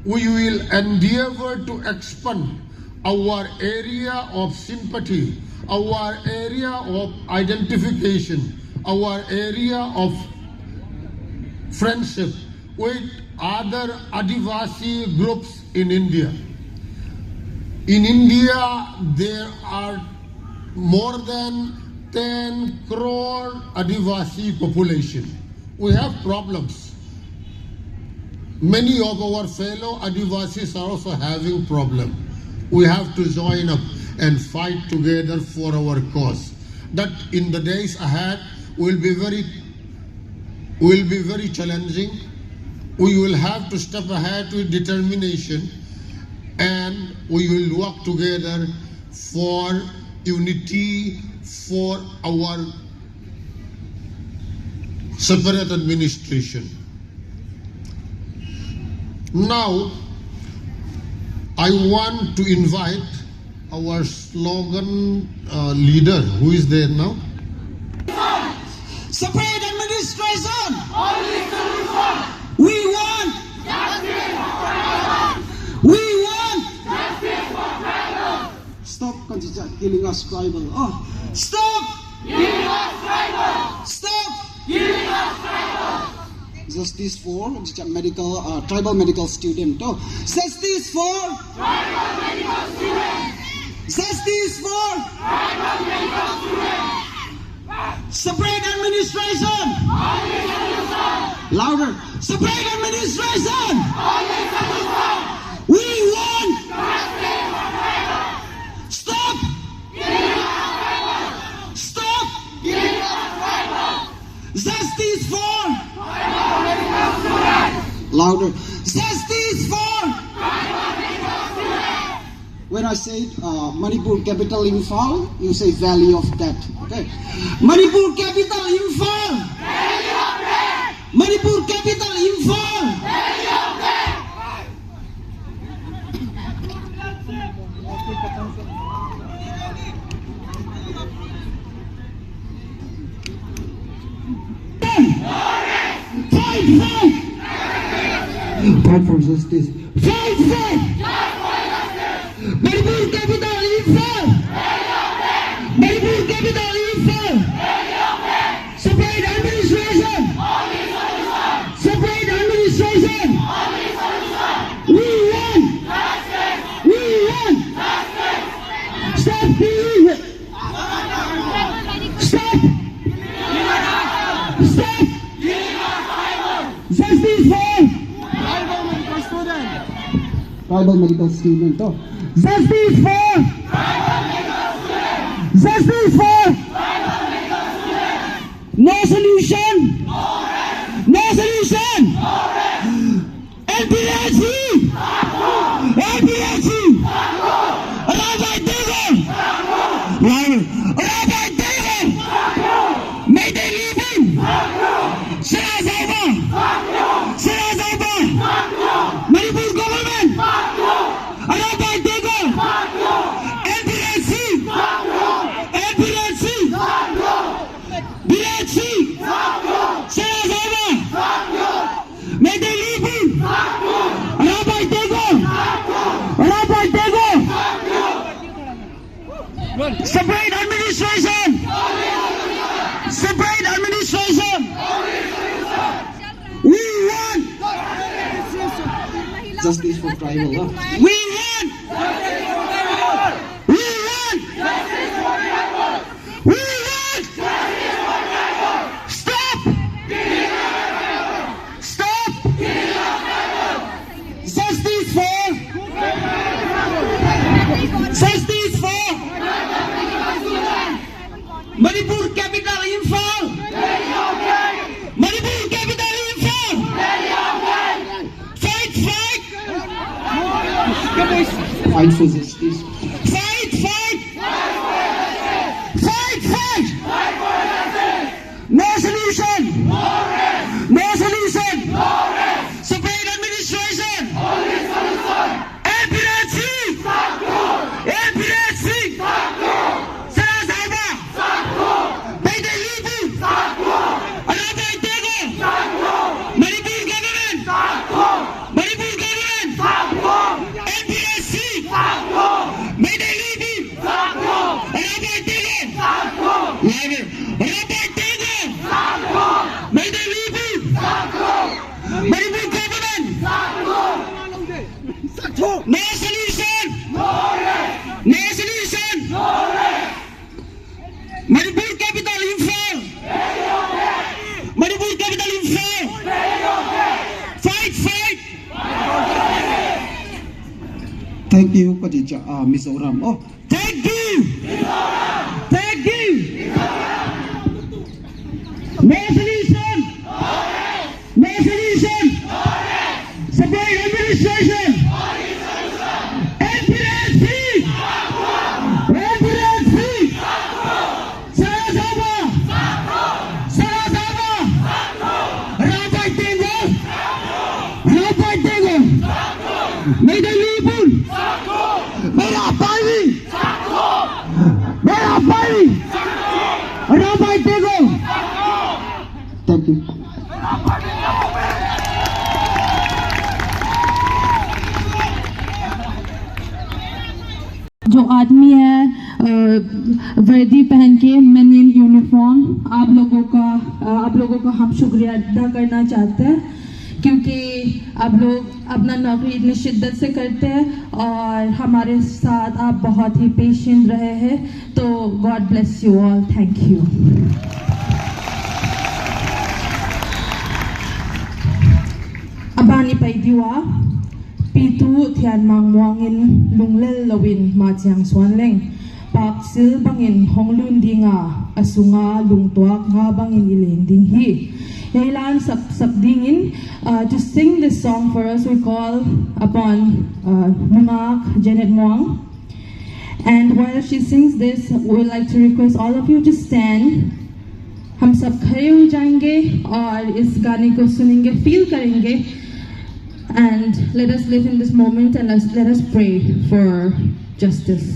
we will endeavor to expand our area of sympathy, our area of identification, our area of friendship with other Adivasi groups in India. In India, there are more than 10 crore Adivasi population. We have problems. Many of our fellow Adivasis are also having problems. We have to join up and fight together for our cause. That in the days ahead will be very challenging. We will have to step ahead with determination, and we will work together for unity, for our separate administration. Now, I want to invite our slogan leader, who is there now. Separate administration. Only solution. We want. Justice for tribal. We want. Justice for tribal. Stop killing us, tribal. Oh, stop Killing us tribal. stop Killing us tribal. justice for medical tribal medical student. Oh, justice for Tribal medical students. justice for Tribal medical students. separate administration. Only solution. Louder. Separate administration. Only solution. We want. Justice for tribal. Stop. Killing us tribal. Stop. Killing us tribal. Justice for. Tribal medical students. Louder. Justice for. Tribal medical students. When I say Manipur capital Imphal, you say Valley of Death. Okay. Manipur capital Imphal. Valley of death. Manipur capital Imphal. Valley of death. Fight for justice. Fight for. Manipur capital Imphal. Manipur capital Imphal. Separate administration. Separate administration. We want. We want. Stop killing. Stop. Stop. Justice for. Tribal medical student. Oh. Justice for. Justice for. No solution. No solution. LPSC. LPSC. Rabbi David. Rabbi David. May they leave him. Shirazaba. Shirazaba. Manipur government. Rabbi David. LPSC. LPSC. BHC. Shirazaba. May they leave him. Rabbi David. Rabbi David. Separate administration. Separate administration. We want. Justice for tribal. We want. We want. We want. Stop. Stop. Justice for. Justice for. Manipur capital Imphal. Manipur capital Imphal. Fight, fight. Fight for justice. Fight, fight. Fight, fight. No solution. No solution. Separate administration. LPSC. LPSC. Shirazaba. May they leave him. Rabbi David. Manipur government. Manipur government. Sabi, Robert Tego! Mayday Libu! Maribor Government! No solution! No solution! Maribor Capital Info! Maribor Capital Info! Fight! Thank you, Mizoram. Oh, Thank you! Thank you! No solution! No solution! Support administration! NPSC! NPSC! Sama-sama! Sama-sama! Rapat Tego! Rapat Tego! Mayday Libun! Merah Pali! Merah Pali! Rapat Tego! thank you. जो आदमी है वर्दी पहन के मैनियन uniform, आप लोगों का हम शुक्रिया अदा करना चाहते हैं क्योंकि आप लोग अपना नौकरी इतनी शिद्दत से करते हैं और हमारे साथ आप बहुत ही पेशेंट रहे हैं, तो God bless you all, thank you. Abani paidiwa pitu thian mang muangin lunglel lawin ma chiang swan leng pak sil bangin honglun dinga asunga lungtuak nga bangin ileng ding hi yailan sap dingin to sing this song for us. We call upon Numak Janet Muang, and while she sings this, we would like to request all of you to stand. हम सब खड़े हो जाएंगे और इस गाने को सुनेंगे, फील करेंगे, and let us live in this moment and let us pray for justice.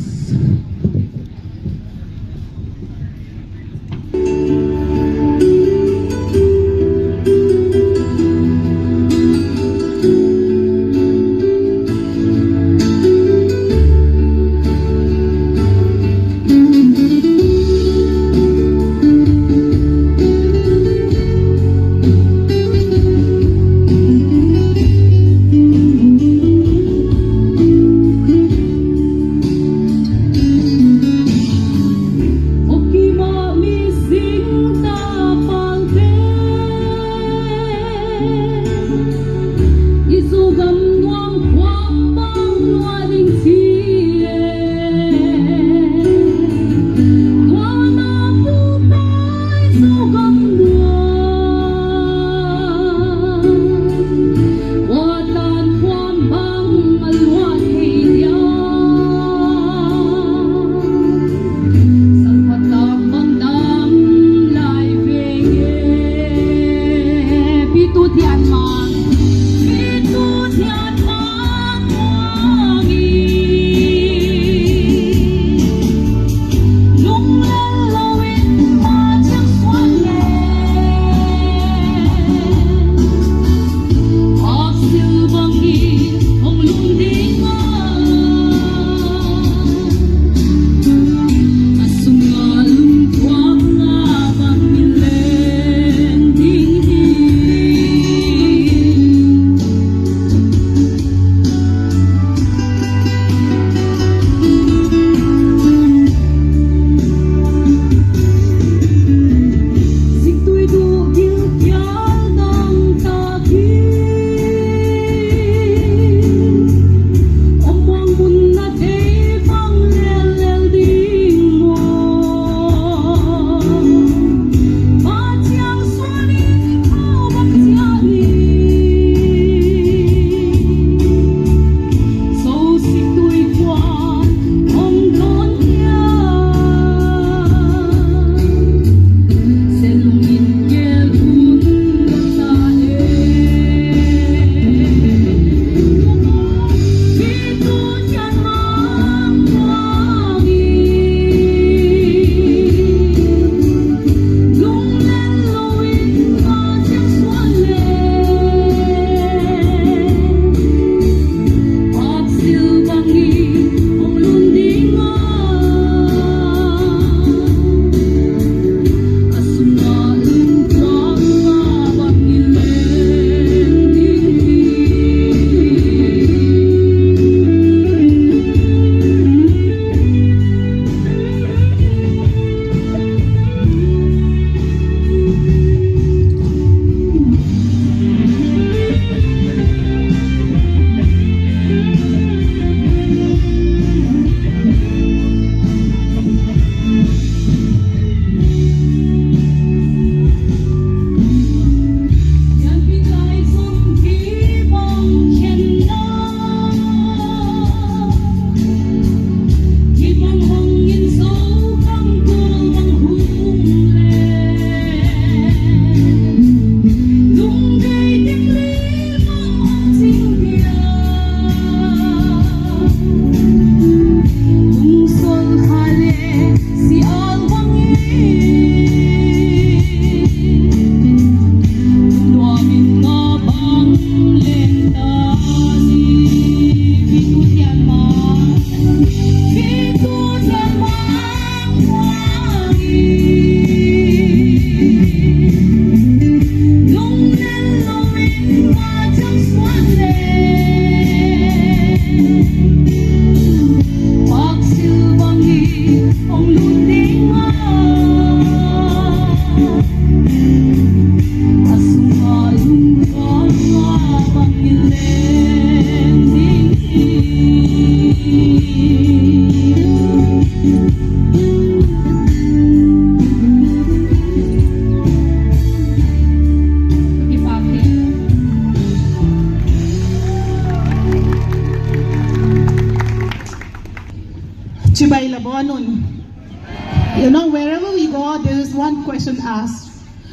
one question asked.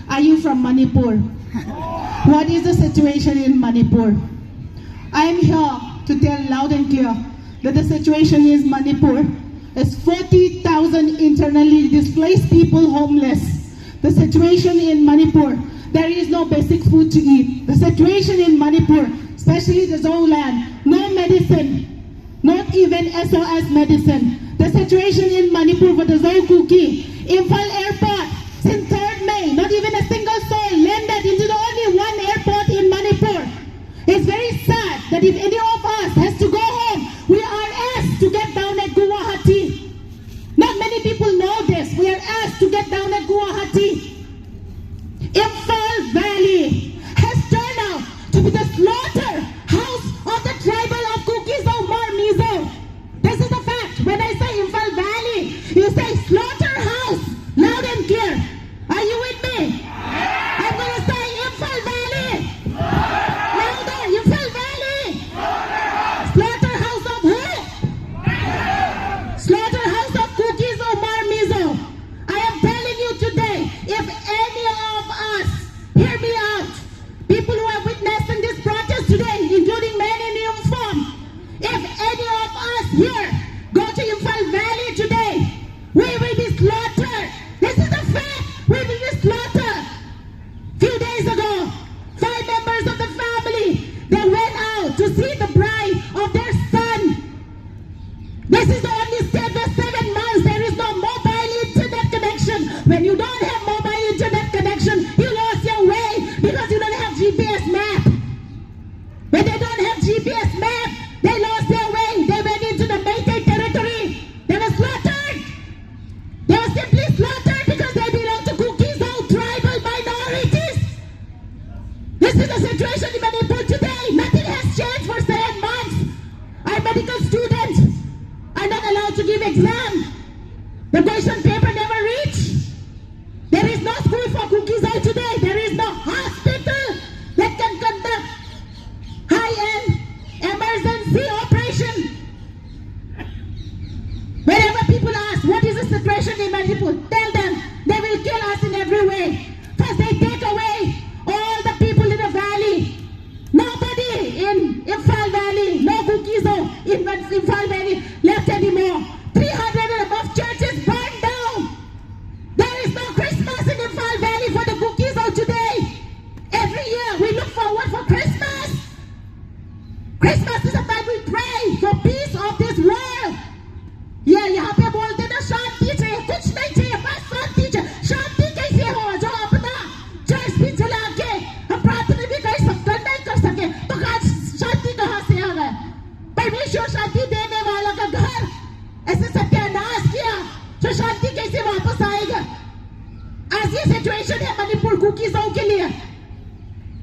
Are you from Manipur? What is the situation in Manipur? I am here to tell loud and clear that the situation in Manipur is 40,000 internally displaced people homeless. The situation in Manipur, there is no basic food to eat. The situation in Manipur, especially the Zoland, no medicine, not even SOS medicine. The situation in Manipur for the Zou Kuki, Imphal Airport, since 3rd May, not even a single soul landed into the only one airport in Manipur. It's very sad that if any of us has to go home, we are asked to get down at Guwahati. Not many people know this. We are asked to get down at Guwahati. Imphal Valley has turned out to be the slaughterhouse of the tribal of Kuki-Zou Mizo. This is the fact. When I say Imphal Valley, you say slaughterhouse, loud and clear. Are you with me? I'm going to say Imphal Valley. Louder, Imphal Valley. Slaughterhouse of who? Slaughterhouse of Kuki-Zou Mizo. I am telling you today, if any of us, hear me out, people who are witnessing this protest today, including men in uniform, if any of us here go to Imphal Valley today, we will be slaughtered. This is a fact. We will be slaughtered. Few days ago, 5 members of the family, they went out to see the bride of their son. This is the only state where 7 months there is no mobile internet connection. When you don't have mobile internet connection, you lost your way because you don't have GPS map. When they don't have GPS map, they lost their way. They went into the Meitei territory. They were slaughtered. They were simply slaughtered because they belong to Kuki-Zou tribal minorities. This is the situation in Manipur today. Nothing has changed for 7 months. Our medical students are not allowed to give exam. The question paper never reached. There is no school for Kuki-Zou today. There is no hospital that can conduct high-end emergency operation. Whenever people ask, what is the situation in Manipur? Tell them, they will kill us in every way. First they take away all the people in the valley. Nobody in Imphal Valley, no Kuki-Zou in Imphal Valley left anymore. 300 and above churches burned down. There is no Christmas in Imphal Valley for the Kuki-Zou today. Every year we look forward for Christmas. Christmas is a time we pray for peace of this world. Yeah, यहाँ पे बोलते ना शांति चाहिए, कुछ नहीं चाहिए, बस शांति चाहिए. शांति कैसे हो जो अपना चर्च भी जला के हम प्रार्थना भी नहीं कर सके, तो आज शांति कहाँ से आ गए? परमेश्वर शांति देने वाला का घर ऐसे सत्यानाश किया, तो शांति कैसे वापस आएगा? आज ये सिचुएशन है मणिपुर कुकी-Zou के लिए.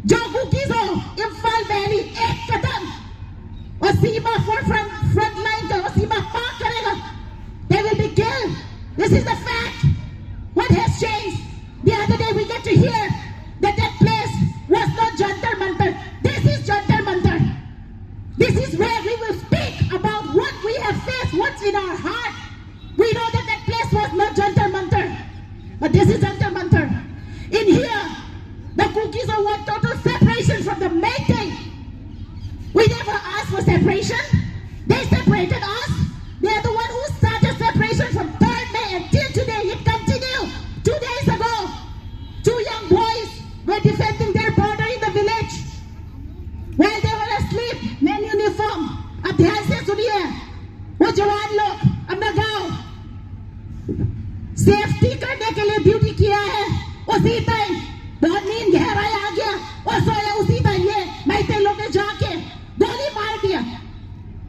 जो कुकी-Zou इम्फाल वैली एक कदम और सीमा फ्रंट लाइन का सीमा पार करेगा, they will be killed. This is the fact. What has changed? The other day we get to hear that that place was not Jantar Mantar. This is Jantar Mantar. This is where we will speak about what we have faced, what's in our heart. We know that that place was not Jantar Mantar, but this is Jantar Mantar. In here, the Kuki-Zou want total separation from the Meitei. We never asked for separation. They separated us. They are the one who started separation from 3rd May until today. It continued. 2 days ago, 2 young boys were defending their border in the village while they were asleep. Men uniform. अब ध्यान से सुनिए. वो जवान लोग अपना गांव safety करने के लिए ड्यूटी किया है. उसी टाइम बहुत नींद गहराई आ गया और सोया. उसी टाइम ये मैते लोग ने जाके गोली मार दिया.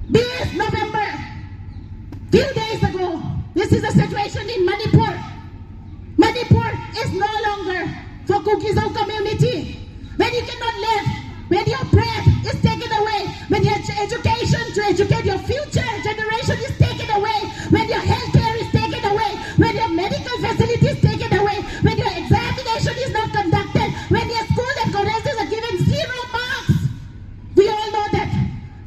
20 November, few days ago. This is the situation in Manipur. Manipur is no longer for Kuki-Zou community. When you cannot live, when your breath is taken away, when your education to educate your future generation is taken away, when your health care is taken away, when your medical facility is taken away, when your examination is not conducted, when your school and colleges are given 0 marks. We all know that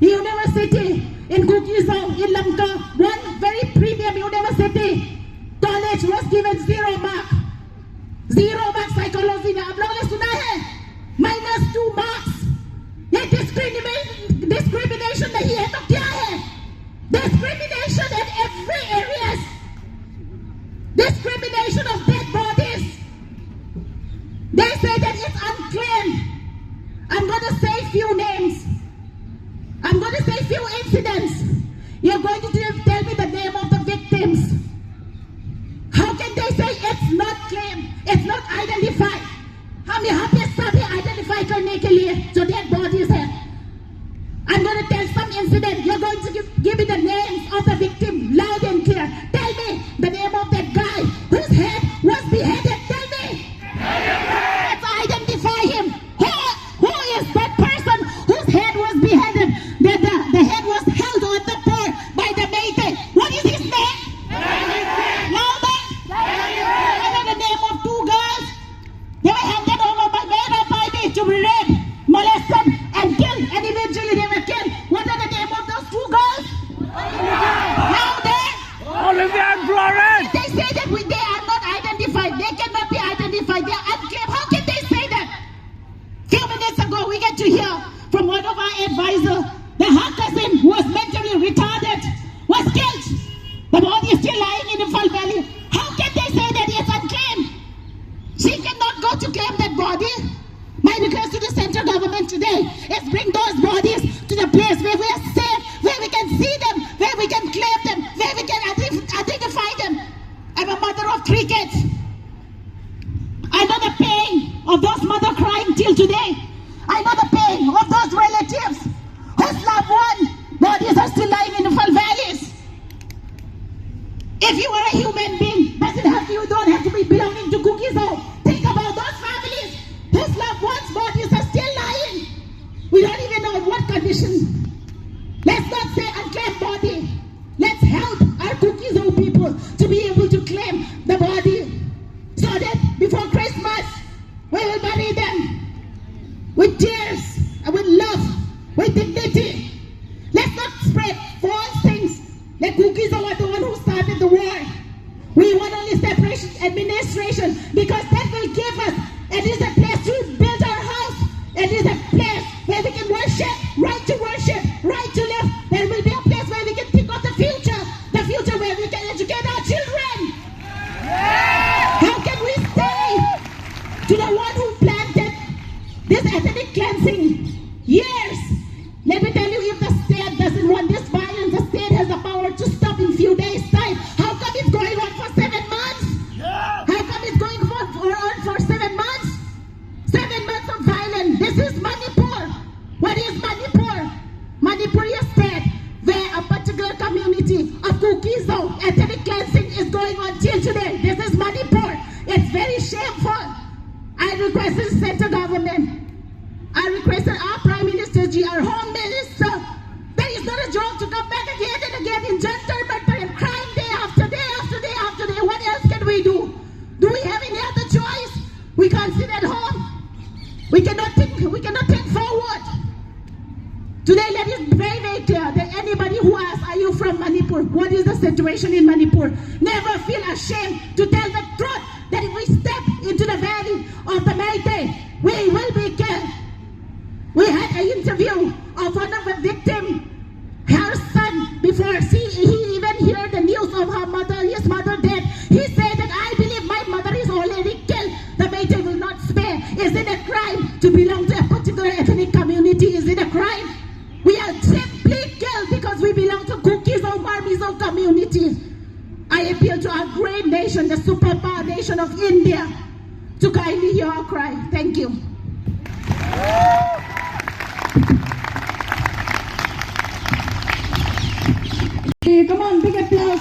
the university in Kuki-Zou, in Lamka, one very premium university college was given 0 mark. 0 marks psychology में आप लोगों ने सुना है -2 marks ये discrimination नहीं है तो क्या है discrimination in every areas discrimination of dead bodies they say that it's unclaimed I'm going to say few names I'm going to say few incidents you're going to tell me the name of the victims how can they say it's not claimed it's not identified हम यहाँ पे सभी identify करने के लिए जो dead bodies है I'm going to tell some incident you're going to give me the names of the victim loud and clear tell me the name of that guy whose head was beheaded tell me let's identify him who is that person whose head was beheaded the head was held on the pole by the Meitei what is his name louder I know the name of 2 girls they were handed over by Meitei Paidi to be raped molested and killed and eventually they were killed what are the name of those 2 girls louder Olivia and Florence. they say that they are not identified they cannot be identified they are unclaimed how can they say that few minutes ago we get to hear from one of our advisors that her cousin who was mentally retarded was killed the body is still lying in the Fall Valley how can they say that it's unclaimed she cannot go to claim that body my request to the central government today is bring those bodies to the place where we are safe where we can see them where we can claim them where we can identify them I'm a mother of 3 kids I know the pain of those mothers crying till today I know the pain of those relatives whose loved one bodies are still lying in the Fall Valleys if you are a human being you don't have to be belonging to Cookies Home think about those families whose loved ones bodies are still lying we don't even know in what condition let's not say unclaimed body let's help our Cookies Home people to be able to claim the body so that before Christmas we will bury them with tears and with love with dignity let's not spread false things like Cookies Home are the one who started the war we want only separation administration because that will give us it is a place to build our house it is a place where we can worship right to live there will be a place where we can think of the future where we can educate our children how can we say to the one who planted this ethnic cleansing years let me tell you if the state doesn't want this violence the state has the power to stop in few days time how come it's going on for 7 months how come it's going on for 7 months 7 months of violence this is Manipur what is Manipur is state where a particular community of Cookies Home ethnic cleansing is going on till today this is Manipur it's very shameful I requested the central government I requested our Prime Minister Ji, our Home Minister that is not a joke to come back again and again in Jantar Mantar and crying day after day after day after day what else can we do we have any other choice we can't sit at home we cannot think forward today let it be very very clear that anybody who asks are you from Manipur what is the situation in Manipur never feel ashamed to tell the truth that if we step into the valley of the Meitei we will be killed we had an interview of one of the victims her son before he even heard the news of his mother dead he said that I believe my mother is already killed the Meitei will not spare is it a crime to belong to a particular ethnic community is it a crime we are simply killed because we belong to Cookies Home Mizo community I appeal to our great nation the superpower nation of India to kindly hear our cry thank you Come on, big applause.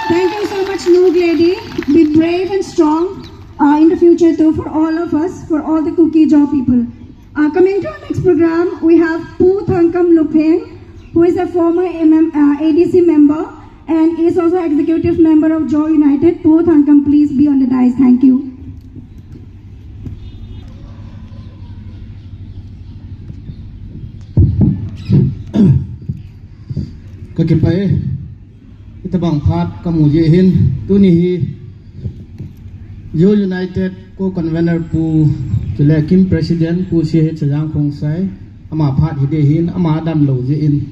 Thank you so much, Noog lady. Be brave and strong in the future too for all of us, for all the Cookie Jaw people. Coming to our next program, we have Poo Thankam Lupeng, who is a former ADC member and is also executive member of Jaw United. Poo Thankam, please be on the dais. Thank you. Kakipai itabang phat kamu yehin tunihi Yo United ko convener pu chule Kim President pu si het sajang khong sai ama phat hi de hin ama dam lo je in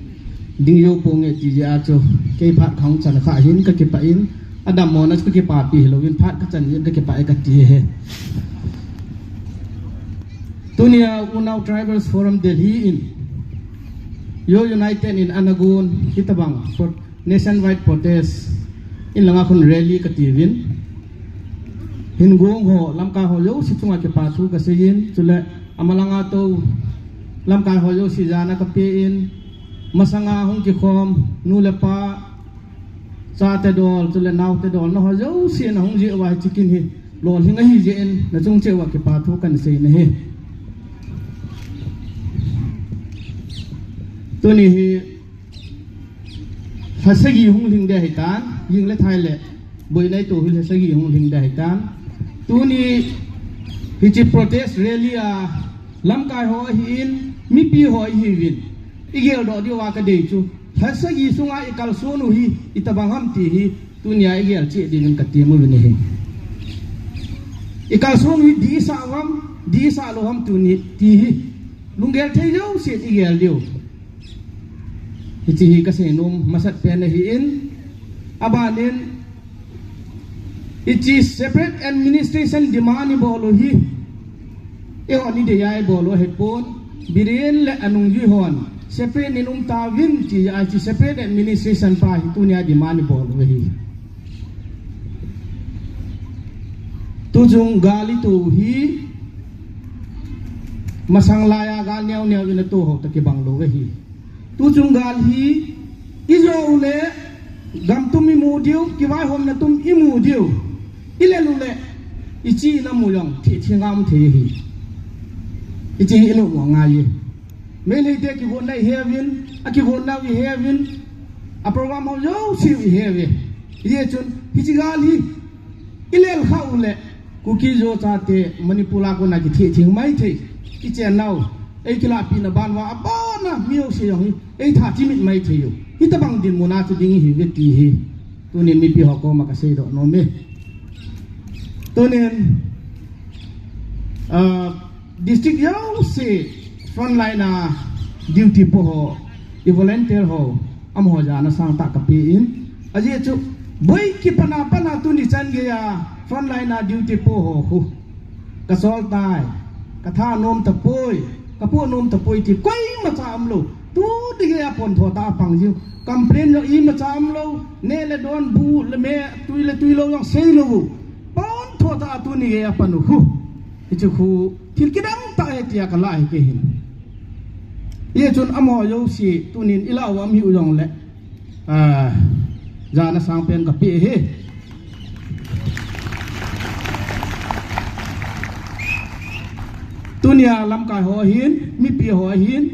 ding yo pu nge ti ja cho ke phat khong chan kha hin ka ke pa in adam mo na ke pa pi lo in phat ka chan yin ke pa ka ti he Tunia Unau Tribals Forum Delhi in Yo United in Anagun Hitabang for nationwide protest in langakon rally kativin hingong ho lamka ho yo si chunga ke pathu ka seyin chule amalanga to lamka ho yo si jana ka pe in masanga hong ki khom nulepa cha te dol chule naw te dol no ho yo si na hong je wa chikin hi lol hinga hi je in na chung che wa ke pathu kan sei ne he to ni hi hasagi hong ling de hitan ying le thai le boi nai to hi hasagi hong ling de hitan Tuni hichi protest rally lamkai ho hin mi pi ho hi win igel do di wa ka de chu hasagi sunga ikal sonu hi itabang ham ti hi tunia igel che di min ka ti mu win he ikal sonu hi di sa lo ham tuni ti hi lungel the yo se igel dio hichi hi ka se nom masat pen hi in abanin it is separate administration demand bolo hi e oni de yai bolo hepon biren le anung ji hon separate ninum tawin ti a chi separate administration pa hi tunia demand bolo hi tujung gali tu hi masang laya gal nyau nyau ina to ho ta ke banglo hi tujung gal hi izo ule gam tum imu diu ki wai hom na tum imu diu ile lule ichi na muyong thi ngam the hi ichi ilo mo ngai mele de ki won dai heaven aki won now we heaven a program ho yo si we heaven ye chun ichi gali ile al khaule ku ki jo cha te manipula ko na ki thi mai the ichi now ei kila pi na ban wa abana miu si yong ei tha ti mit mai the yo hitabang din mo na tu ding hi ve ti hi tu ni mi pi ho ko ma ka sei do no me Tunin district yo se frontline duty po ho i volunteer ho am ho jana sang ta ka pi in aje chu boy ki pana tu ni chan ge ya frontline duty po ho khu ka sol tai ka tha nom ta poi ka po nom ta poi ti koi ma cha am lo tu de ge ya pon tho ta pang jiu complain yo i ma cha am lo ne le don bu le me tui lo yang sei lo ta tu ni ya panu hu ichu hu thil kidam ta he tia kala he ke hin ye chun amo yo si tunin ila wa mi u yong le jana sang pen ka pe he tunia lam kai ho hin mi pi ho hin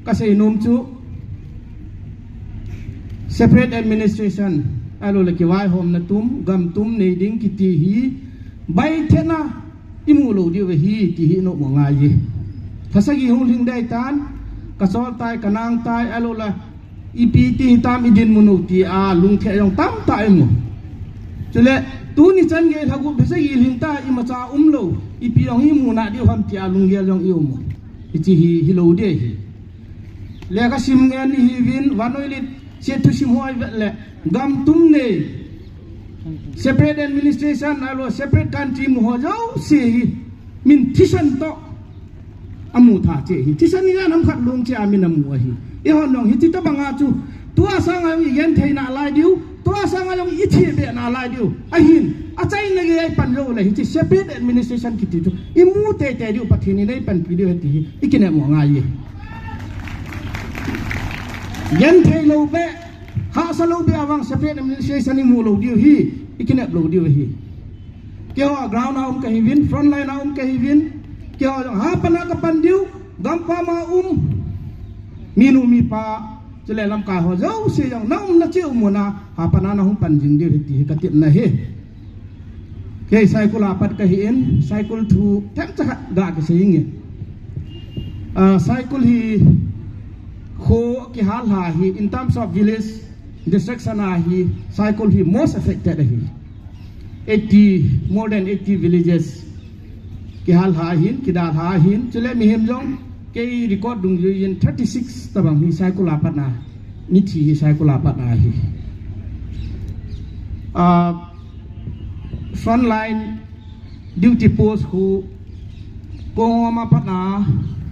ka sei nom chu separate administration alo le ki wai hom na tum gam tum nei ding ki ti hi bai thena imu lo di we hi ti hi no mo nga yi thasagi hong ling dai tan ka sol tai kanang tai alo la ipi ti tam idin munu ti a lung the yong tam tai mo chule tu ni chan ge thagu thasagi ling ta i ma cha lo ipi yong hi mu na di ham ti a lung ge yong i mo ti hi lo de hi le ka sim ngen hi win wanoilit se tu sim hoi le gam tum ne separate administration alo separate country mu ho jau se min thisan to amu tha che hi thisan ni nam khat long che amin amu hi e hon long hi ti ta banga chu tua sang ai yen theina lai diu tua sang ai i thi be na lai diu a hin a chai na ge pan lo le hi ti separate administration ki ti tu i mu te diu pathini nei pan pi diu ti i kine mo nga yi yen thei lo be ha salo be awang separate administration ni mu lo diu hi ikinap lo diu hi kyo ground home ka hivin front line home ka hivin kyo ha pana ka pandiu gampa ma minu mi pa chele lam ka ho jau se yang nam na cheu mo na ha pana na hum pan jing diu ti ka tit na he ke cycle apat ka hi en cycle thu tem cha ga ka se ing cycle hi kho ki hal ha hi in terms of village destruction hi cycle hi most affected hi 80 more than 80 villages ki hal ha hin ki da ha hin chule mi hem jong ke record dung yin 36 tabang hi sai kula patna ni thi hi sai kula patna hi frontline duty post who ko ma patna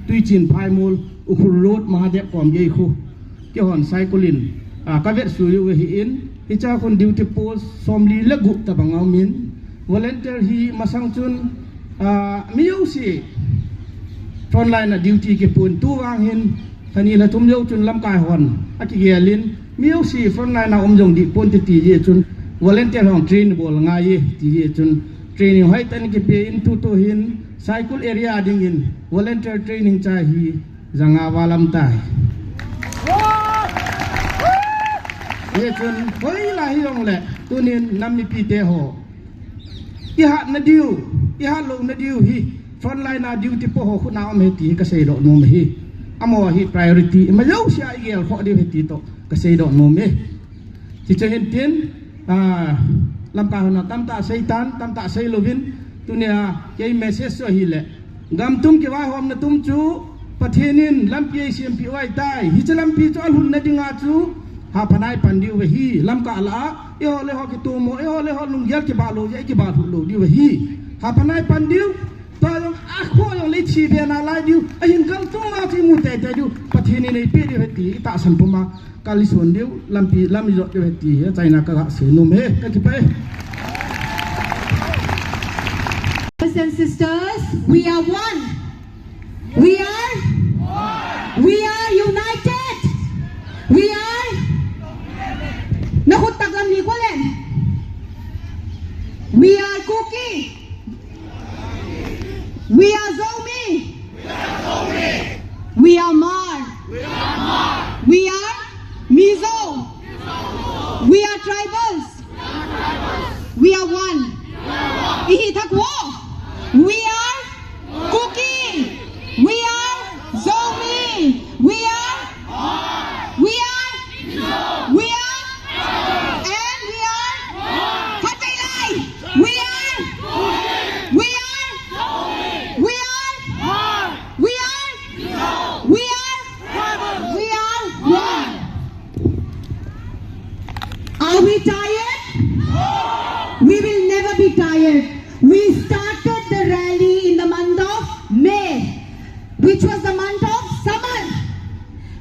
tui chin phai mul ukhul road mahadep kom ye khu ke hon sai kulin ka vet su yu hi in hi cha kon duty post somli lagu tabang min volunteer hi masang chun miu si frontline na duty ke pun tu wang hin thani la tum yo chun lam kai hon aki ge lin miu si frontline na jong di pon ti ye chun volunteer hong train bol nga ye ti ye chun training hai tan ke pe in tu to hin cycle area ding in volunteer training cha hi zanga walam tai ye chun hoi la hi yong le tunin nammi pi te ho i hat na diu i hat lo na diu hi frontline na duty po ho khuna om heti ka sei do no me hi amo hi priority ma yo sia igel kho di heti to ka sei do no me ti che hen tin lam ka hona tam ta seitan tam ta sei lovin tunia ke message so hi le gam tum ke wa hom na tum chu pathenin lam pi cmp wai tai hi chalam pi cho alhun na dinga chu ha panai pandiu we hi lam ka la e ho le ho ki tu mo e ho le ho lung yal ki ba lo ye ki ba thu lo di we hi ha panai pandiu ta yong a kho yong le chi be na la diu a hin kam tu ma ti mu te te diu pathini nei pe di heti ta san puma kali son diu lam pi lam jo di heti ya chaina ka se no me ka ki pe. Brothers and sisters, we are one. We are united. We are nakut taglam ni ko len. We are Cookie. We are Zomi. We are Mar. We are Mizo. We are tribals. We are one. Ihi thakwo. We are Cookie. We are Zomi. We are and we are Hatilai. We are one. Are we tired? We will never be tired. We started the rally in the month of May, which was the month of summer.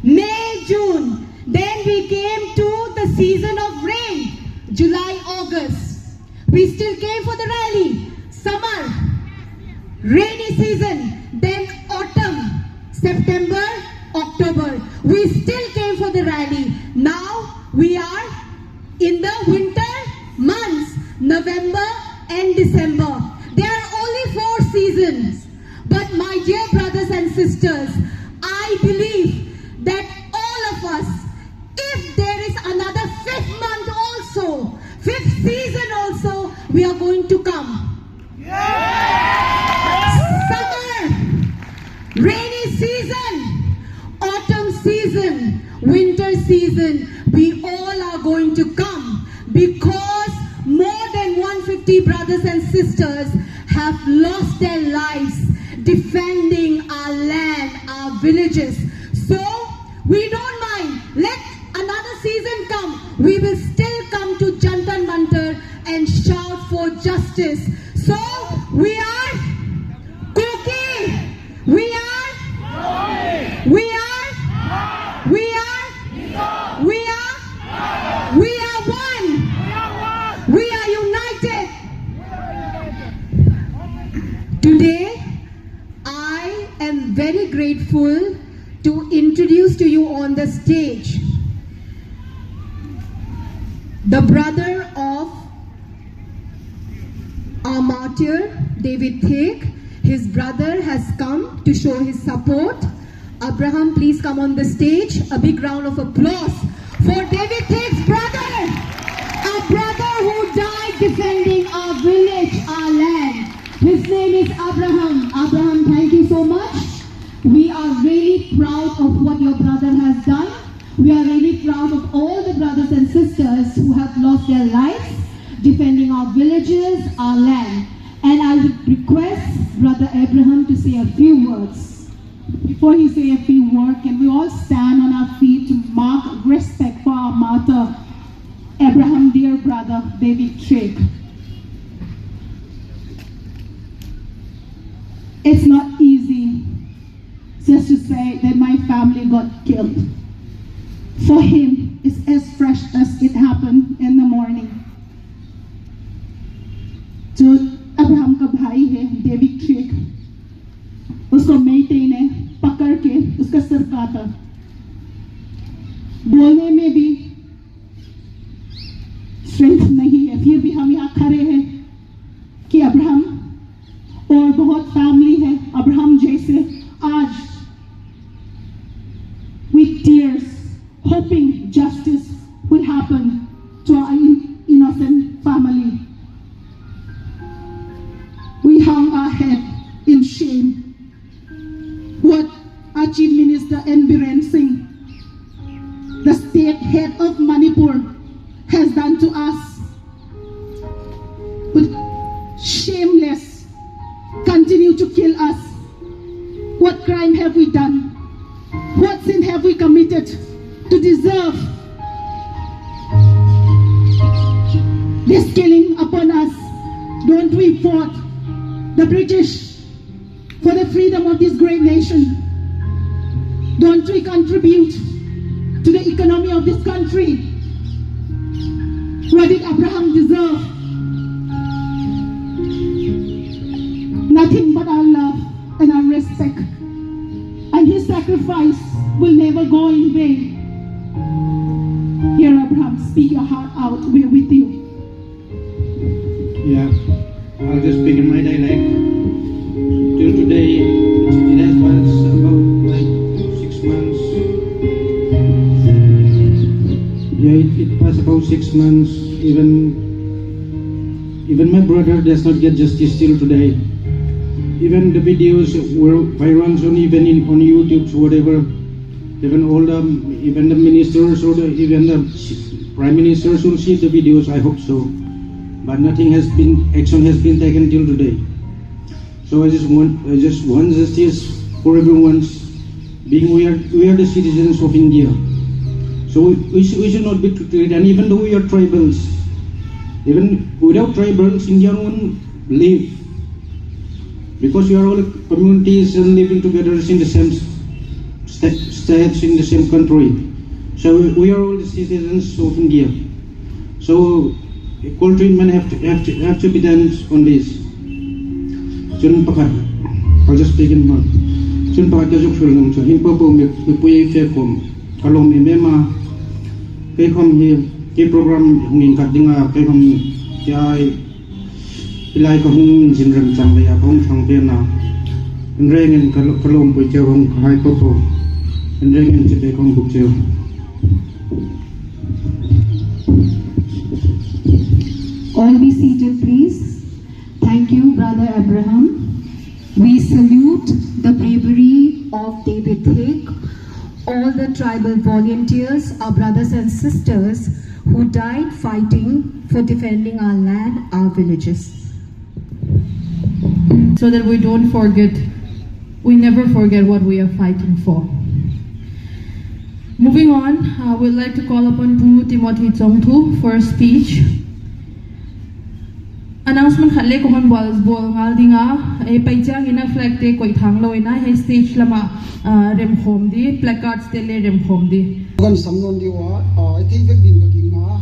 May, June. Then we came to the season of rain, July, August. We still came for the rally. Summer, rainy season, then autumn, September, October. We still came for the rally. Now we are in the winter months, November and December. There are only 4 seasons. But my dear brothers and sisters, I believe that all of us, if there is another 5th month also, 5th season also, we are going to come. Summer, rainy season, autumn season, winter season, we all are going to come because more than 150 brothers and sisters have lost their lives defending our land, our villages. So we don't mind. Let another season come. We will still come to Jantar Mantar and shout for justice. So we are Cookie. We are one. We are united. Today, I am very grateful to introduce to you on the stage the brother of our martyr, David Thek. His brother has come to show his support. Abraham, please come on the stage. A big round of applause for David Thek's brother. A brother who died defending our village, our land. His name is Abraham. Abraham, thank you so much. We are really proud of what your brother has done. We are really proud of all the brothers and sisters who have lost their lives defending our villages, our land. And I would request Brother Abraham to say a few words. Before he say a few words, can we all stand on our feet to mark respect for our martyr, Abraham, dear brother, David Trigg. It's not easy just to say that my family got killed. For him, it's as fresh as it happened in the morning. जो Abraham का भाई है David ट्रिग, उसको मेटे ने पकड़ के उसका sir काटा. बोलने में भी स्ट्रेंथ नहीं है, फिर भी हम यहाँ खड़े हैं कि अब्राहम और बहुत फैमिली है अब्राहम जैसे आज with tears hoping justice will happen to our innocent family. We hung our head in shame. What our Chief Minister N. Biren Singh, the state head of Manipur, has done to us. But shameless, continue to kill us. What crime have we done? What sin have we committed to deserve this killing upon us? Don't we fought the British for the freedom of this great nation? Don't we contribute to the economy of this country? What did Abraham deserve? Nothing but our love and our respect. And his sacrifice will never go in vain. Here, Abraham, speak your heart out. We're with you. Yeah, I'll just speak in my dialect. Till today, it has was about like 6 months. Yeah, it was about 6 months. Even my brother does not get justice till today. Even the videos were viral on on YouTube, so whatever. Even the ministers or even the prime ministers will see the videos. I hope so, but action has been taken till today. So I just want justice for everyone's being. We are the citizens of India, so we should not be treated. And even though we are tribals, even without tribals, India won't live. Because we are all communities and living together in the same states, in the same country. So we are all the citizens of India. So equal treatment have to be done on this. I'll just speak in part. Chun pakat kajok shulgam so himpo po me puye fekom kalom emema kay kom hi kay program hungin kadinga kay kom kay ilai ko hung jinrem chang le ya hong chang pe na rengin kalom pui cheu hong hai po po rengin che pe kong buk cheu. All be seated, please. Thank you, Brother Abraham. We salute the bravery of David Thicke, all the tribal volunteers, our brothers and sisters who died fighting for defending our land, our villages. So that we don't forget, we never forget what we are fighting for. Moving on, I would like to call upon Pu Timothy Tsongtu for a speech. Announcement khatle ko hon bol ngal dinga e paijang ina flag te koi thang loina he stage lama rem khom di placards te le rem khom di gan samnon di wa I think vek din ka kinga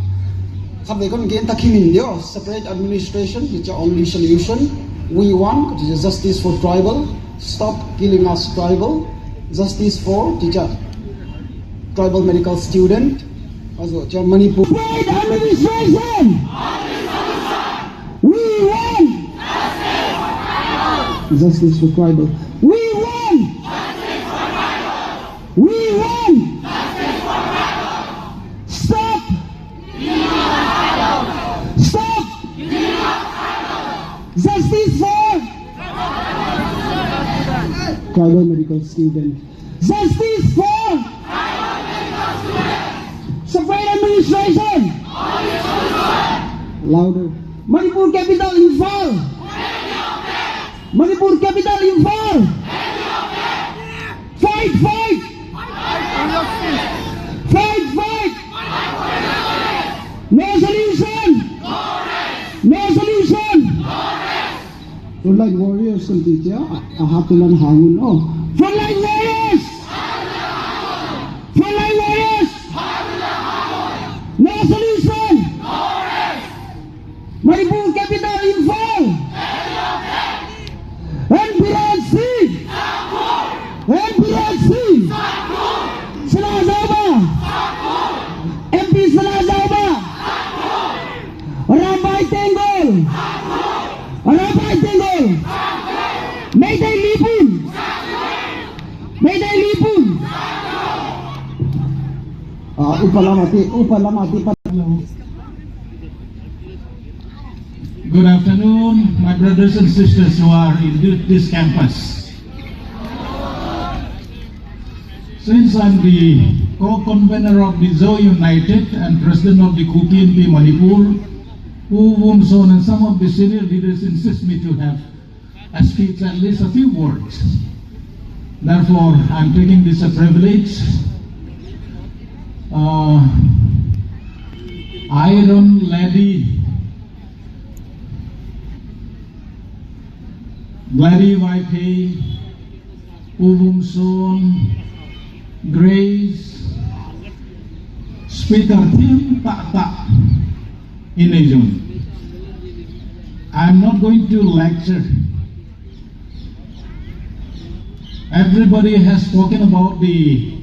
khabe kon gen takhimin dio separate administration which is only solution. We want justice for tribal, stop killing us tribal, justice for teacher, tribal medical student, also Manipur. Separate administration. We want Justice for tribal. We want justice for tribal. We want justice for tribal. Stop killing us tribal. Stop killing us tribal. Justice for Tribal medical student. justice for tribal medical student. Separate administration. Louder. Manipur capital Imphal. Manipur capital Imphal. Fight, fight. Fight, fight. No solution. No solution. Frontline warriors kan titia ahatulan hangun oh. Frontline warriors. Frontline warriors. No solution. Manipur capital Imphal. NPRC. NPRC. Selazaba. MP Selazaba. Rambai Tenggol. Rambai Tenggol. Mayday Lipun. Mayday Lipun. Upalamati. Good afternoon, my brothers and sisters who are in this campus. Since I'm the co-convener of the Zo United and president of the KUKNP Manipur, Wu Wum Son and some of the senior leaders insist me to have a speech, at least a few words. Therefore, I'm taking this a privilege. Iron Lady Gladdy White, Uvum Son, Grace, Speaker Tim Tak in a zone. I'm not going to lecture. Everybody has spoken about the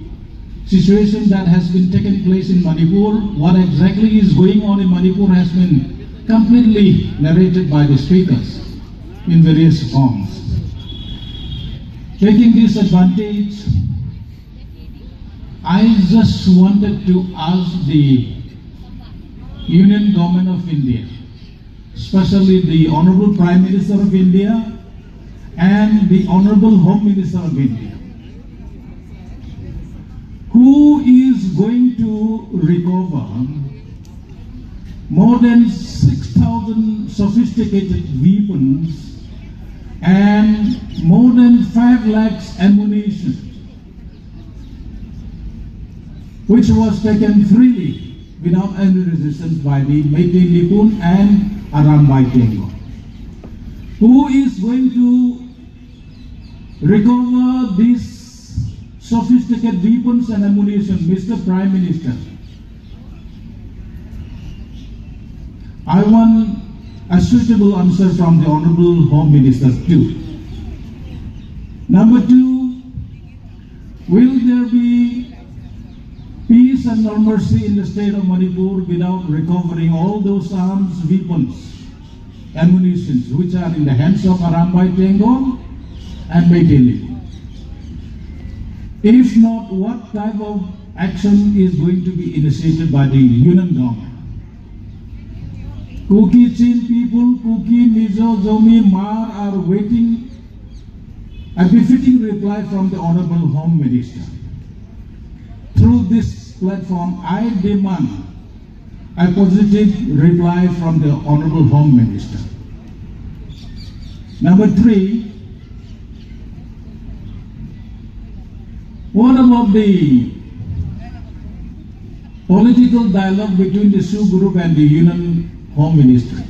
situation that has been taking place in Manipur. What exactly is going on in Manipur has been completely narrated by the speakers in various forms. Taking this advantage, I just wanted to ask the Union Government of India, especially the Honorable Prime Minister of India and the Honorable Home Minister of India, who is going to recover more than 6,000 sophisticated weapons and more than 5 lakhs ammunition, which was taken freely without any resistance by the Meitei Lipun and Arambai Tengo. Who is going to recover these sophisticated weapons and ammunition? Mr. Prime Minister, I want a suitable answer from the Honorable Home Minister too. Number 2, will there be peace and normalcy in the state of Manipur without recovering all those arms, weapons, ammunition which are in the hands of Arambai Tengo and Meitei? If not, what type of action is going to be initiated by the Union government? Kuki Chin people, Kuki, Mizo, Zomi, Mar are waiting a befitting reply from the Honorable Home Minister. Through this platform, I demand a positive reply from the Honorable Home Minister. Number 3, what about the political dialogue between the Sioux group and the Union Home Ministry?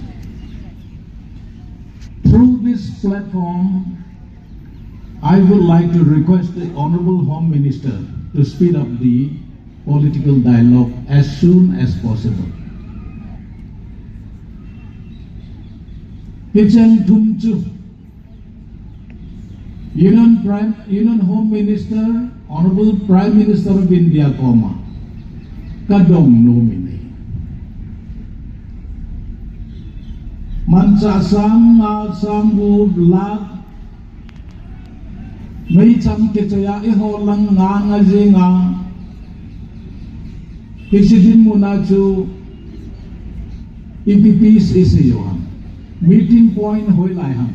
Through this platform, I would like to request the Honorable Home Minister to speed up the political dialogue as soon as possible. Kitchen Tumchu, Union Home Minister, Honorable Prime Minister of India, Kadong Nomine. Mansa Sam Sambu Lag May Cham Ketaya Iholang Nga Zinga Isidin Munachu EPP's Isiyohan Meeting Point Hoylaihan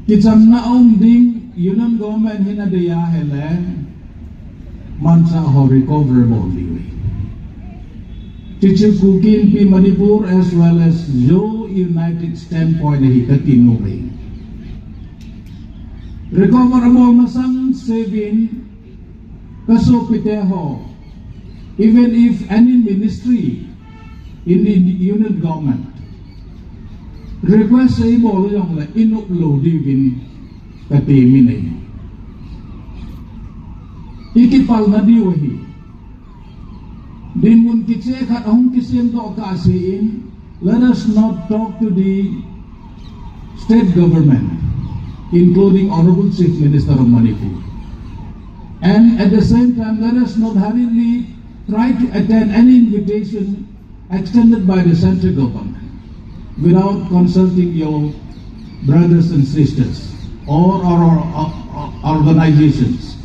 Kicham Naom Ding Union Government Hinadaya Hele Mansa Ho recoverable Liwi Chichu Kukin P Manipur as well as Zo United Standpoint Hikatinuri. Recoverable Masang Saving Kaso Piteho. Even if any ministry in the union government request say mo yung la inupload din katimin ay ikipal na diwahi din mun kitse kat ahong kisem to kasiin. Let us not talk to the state government, including Honorable Chief Minister of Manipur, and at the same time let us not hurriedly try to attend any invitation extended by the central government without consulting your brothers and sisters or our organizations.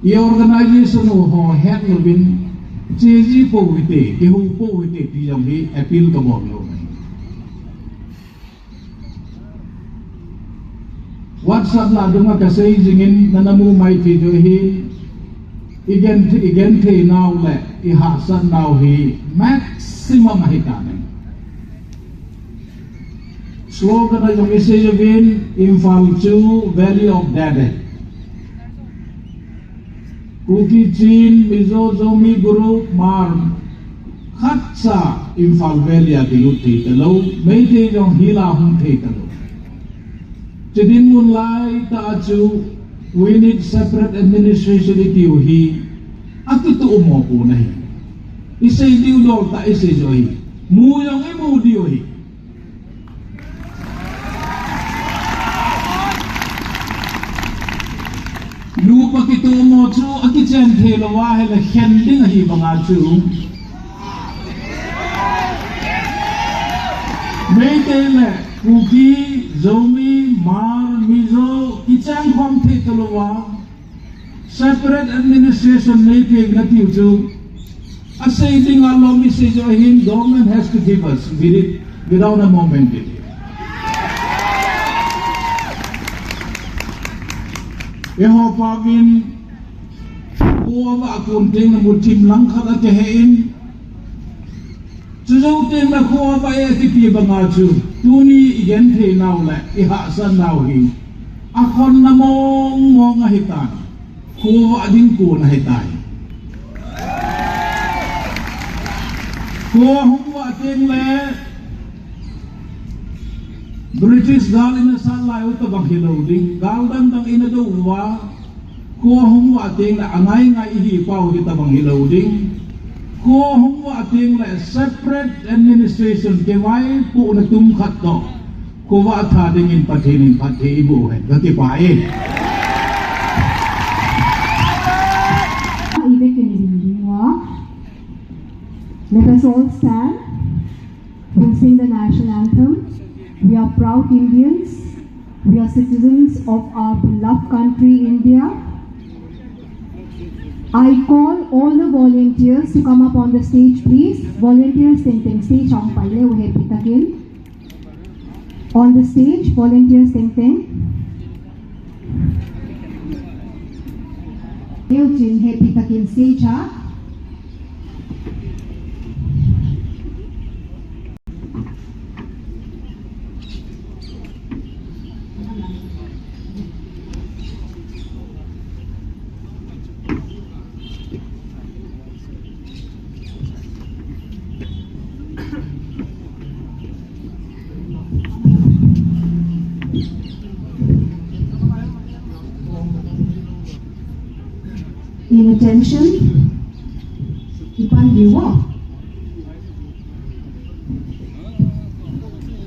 Your organization ho head loving cheji po wite ke hu po wite ti jam hi appeal ka bon lo. WhatsApp na dunga kasi jingin nanamu mai ti jo hi igen the now le ihasan now hi maximum hitanen. Slogan na yung message again, Imphal 2, Valley of Dead. Kuki Chin, Mizo Zomi Guru, Mar, Khatsa, Imphal Valley at Yuti Talo, Mayte yung Hila Hung Talo. Chidin Munlai Taachu, we need separate administration itiuhi, at ito umupo na hi. Isay diulol ta isay johi, muyang imu diuhi. Lupa kita umotu, akichen thelo wahela hending hi bangachu. Maytele, Kuki, Zomi, Mar, Mizo, kichang hom thelo separate administration making native to a saying along message of him, government has to give us without a moment. Eho pagin kuwa akunting na mutim lang kada kehin. Susutin na kuwa ba eti bangachu tuni igente naula ihasan nauhi. Akon na mong hitan. Kuwa din ko na hitay. Kuwa humwa ating le British gal ina salay uta bang hiloding gal dandang ina duwa kuwa humwa ating na angay nga ihipaw kita bang hiloding kuwa humwa ating le separate administration keway po na tumkat to kuwa atadingin patinin pati ibuhin katipain. Let us all stand. We'll sing the national anthem. We are proud Indians. We are citizens of our beloved country, India. I call all the volunteers to come up on the stage, please. Volunteers, ting stage on paile we have it again. On the stage, volunteers, ting. Eugene, happy takin stage, ha? In attention, Ipan Dewa.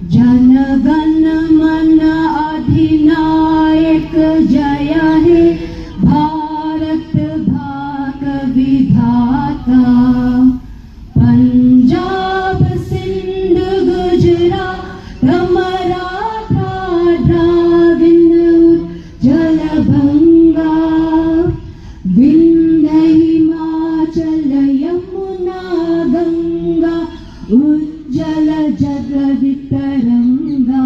Jana Gana Mana Adhinayak Jaya He Bharat Bhag Vidhata Punjab Sindh Gujarat Maratha Dravid Jalabhanga Ujjala Jagaditaranga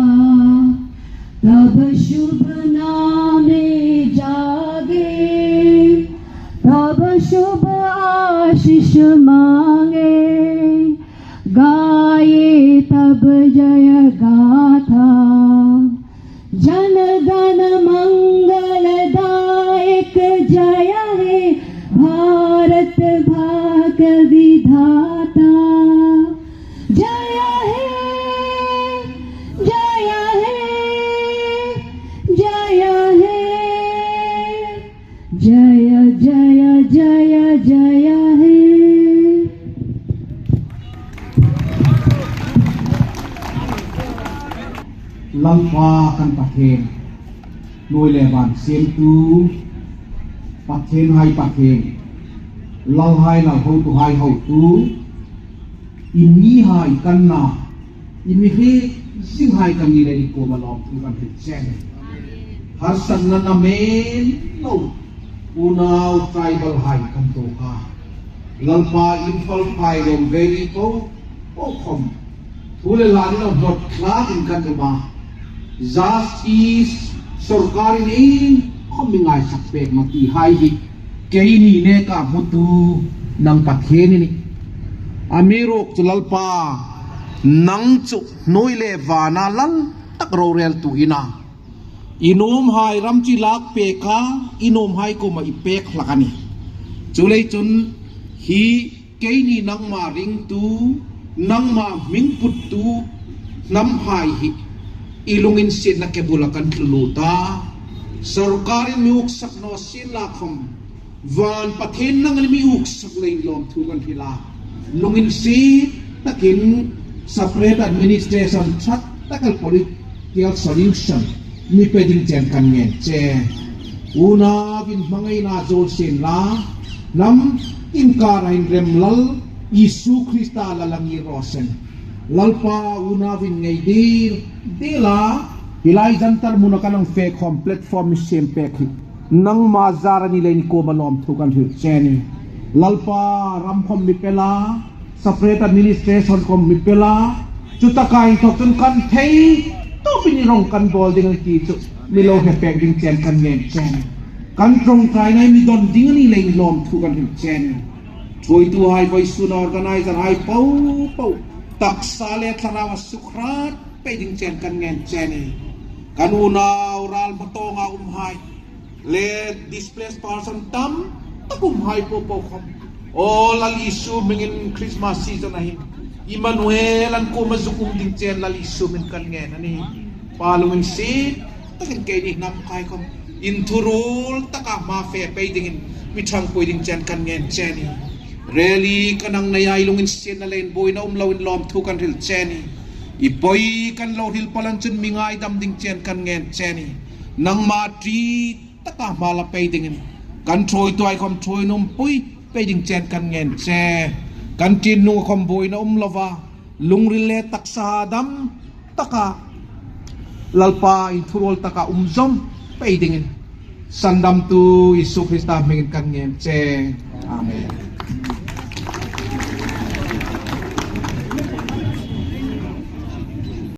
ลังฟ้ากันประเทศโดยเลวันเสียงตูประเทศให้ประเทศเราให้เราเขาตัวให้เขาตูอินนี้ให้กันนะอินนี้ให้สิ่งให้กันนี่เลยกูมาลองทุกันเป็นแจ้งฮัสซันนันเมนโนปูนาวไตรบัลให้กันตัวข้าลังฟ้าอินฟัลไฟลมเวรีโตโอ้คมทุเลลานี่เราหดคลาดินกันตัวมาjustice सरकार ने खमिंगाई सकपे मती high ही कई नी ने का मुतु नंग पथे नि अमीरो चललपा नंग चु नोइले वाना लल तक रोरेल तु इना इनोम हाई रमची लाक पेका इनोम हाई को मा इपेक लगानी चुले चुन ही कई नी नंग मा रिंग तु नंग मा Ming puttu num high he ilungin sin na kebulakan luluta sarkari miuk sak no sin la khom van pathen nang miuk sak lein lom thugan hila lungin sin takin separate administration chat takal political solution mi peding chen kan ngen che una bin mangai na jol sin la nam inkarain remlal Isu Krista lalangi rosen lalpa una vin ngay dila hilay jantar muna ka ng fake home platform siyempre nang mazara nila ni ko malom tukan hu cheni lalpa ram khom mi pela separate administration kom mi pela chuta kain tok chun kan thei to pinirong kan bol ding ti chu milo he pek ding chen kan ngen chen kan trong trai nai mi don ding ni leng lom tukan hu cheni Boy tu hai boy sun organizer hai pau tak sale tharawa sukrat peding chen kan ngen cheni kanuna oral matonga hai le displaced person tam takum hai po khom all al issue mingin Christmas season ahin Emmanuel an ko mazukum ding chen lal issue min kan ngen ani palungin si takin kay ni nam kai kom inturul taka ma fe peding mitang peding chen kan ngen cheni Really kanang nayailungin sin na lain boy na umlawin lom tu kan hil cheni iboy kan law hil palan chun mingay dam ding chen kan ngen cheni nang matri taka malapay dingin kan troy tu ay kom troy num puy pay ding chen kan ngen che kan tin nu kom boy na umlawa lungrile taksa dam taka lalpa inturol taka umzom pay dingin sandam tu Isu Krista mingin kan ngen che amen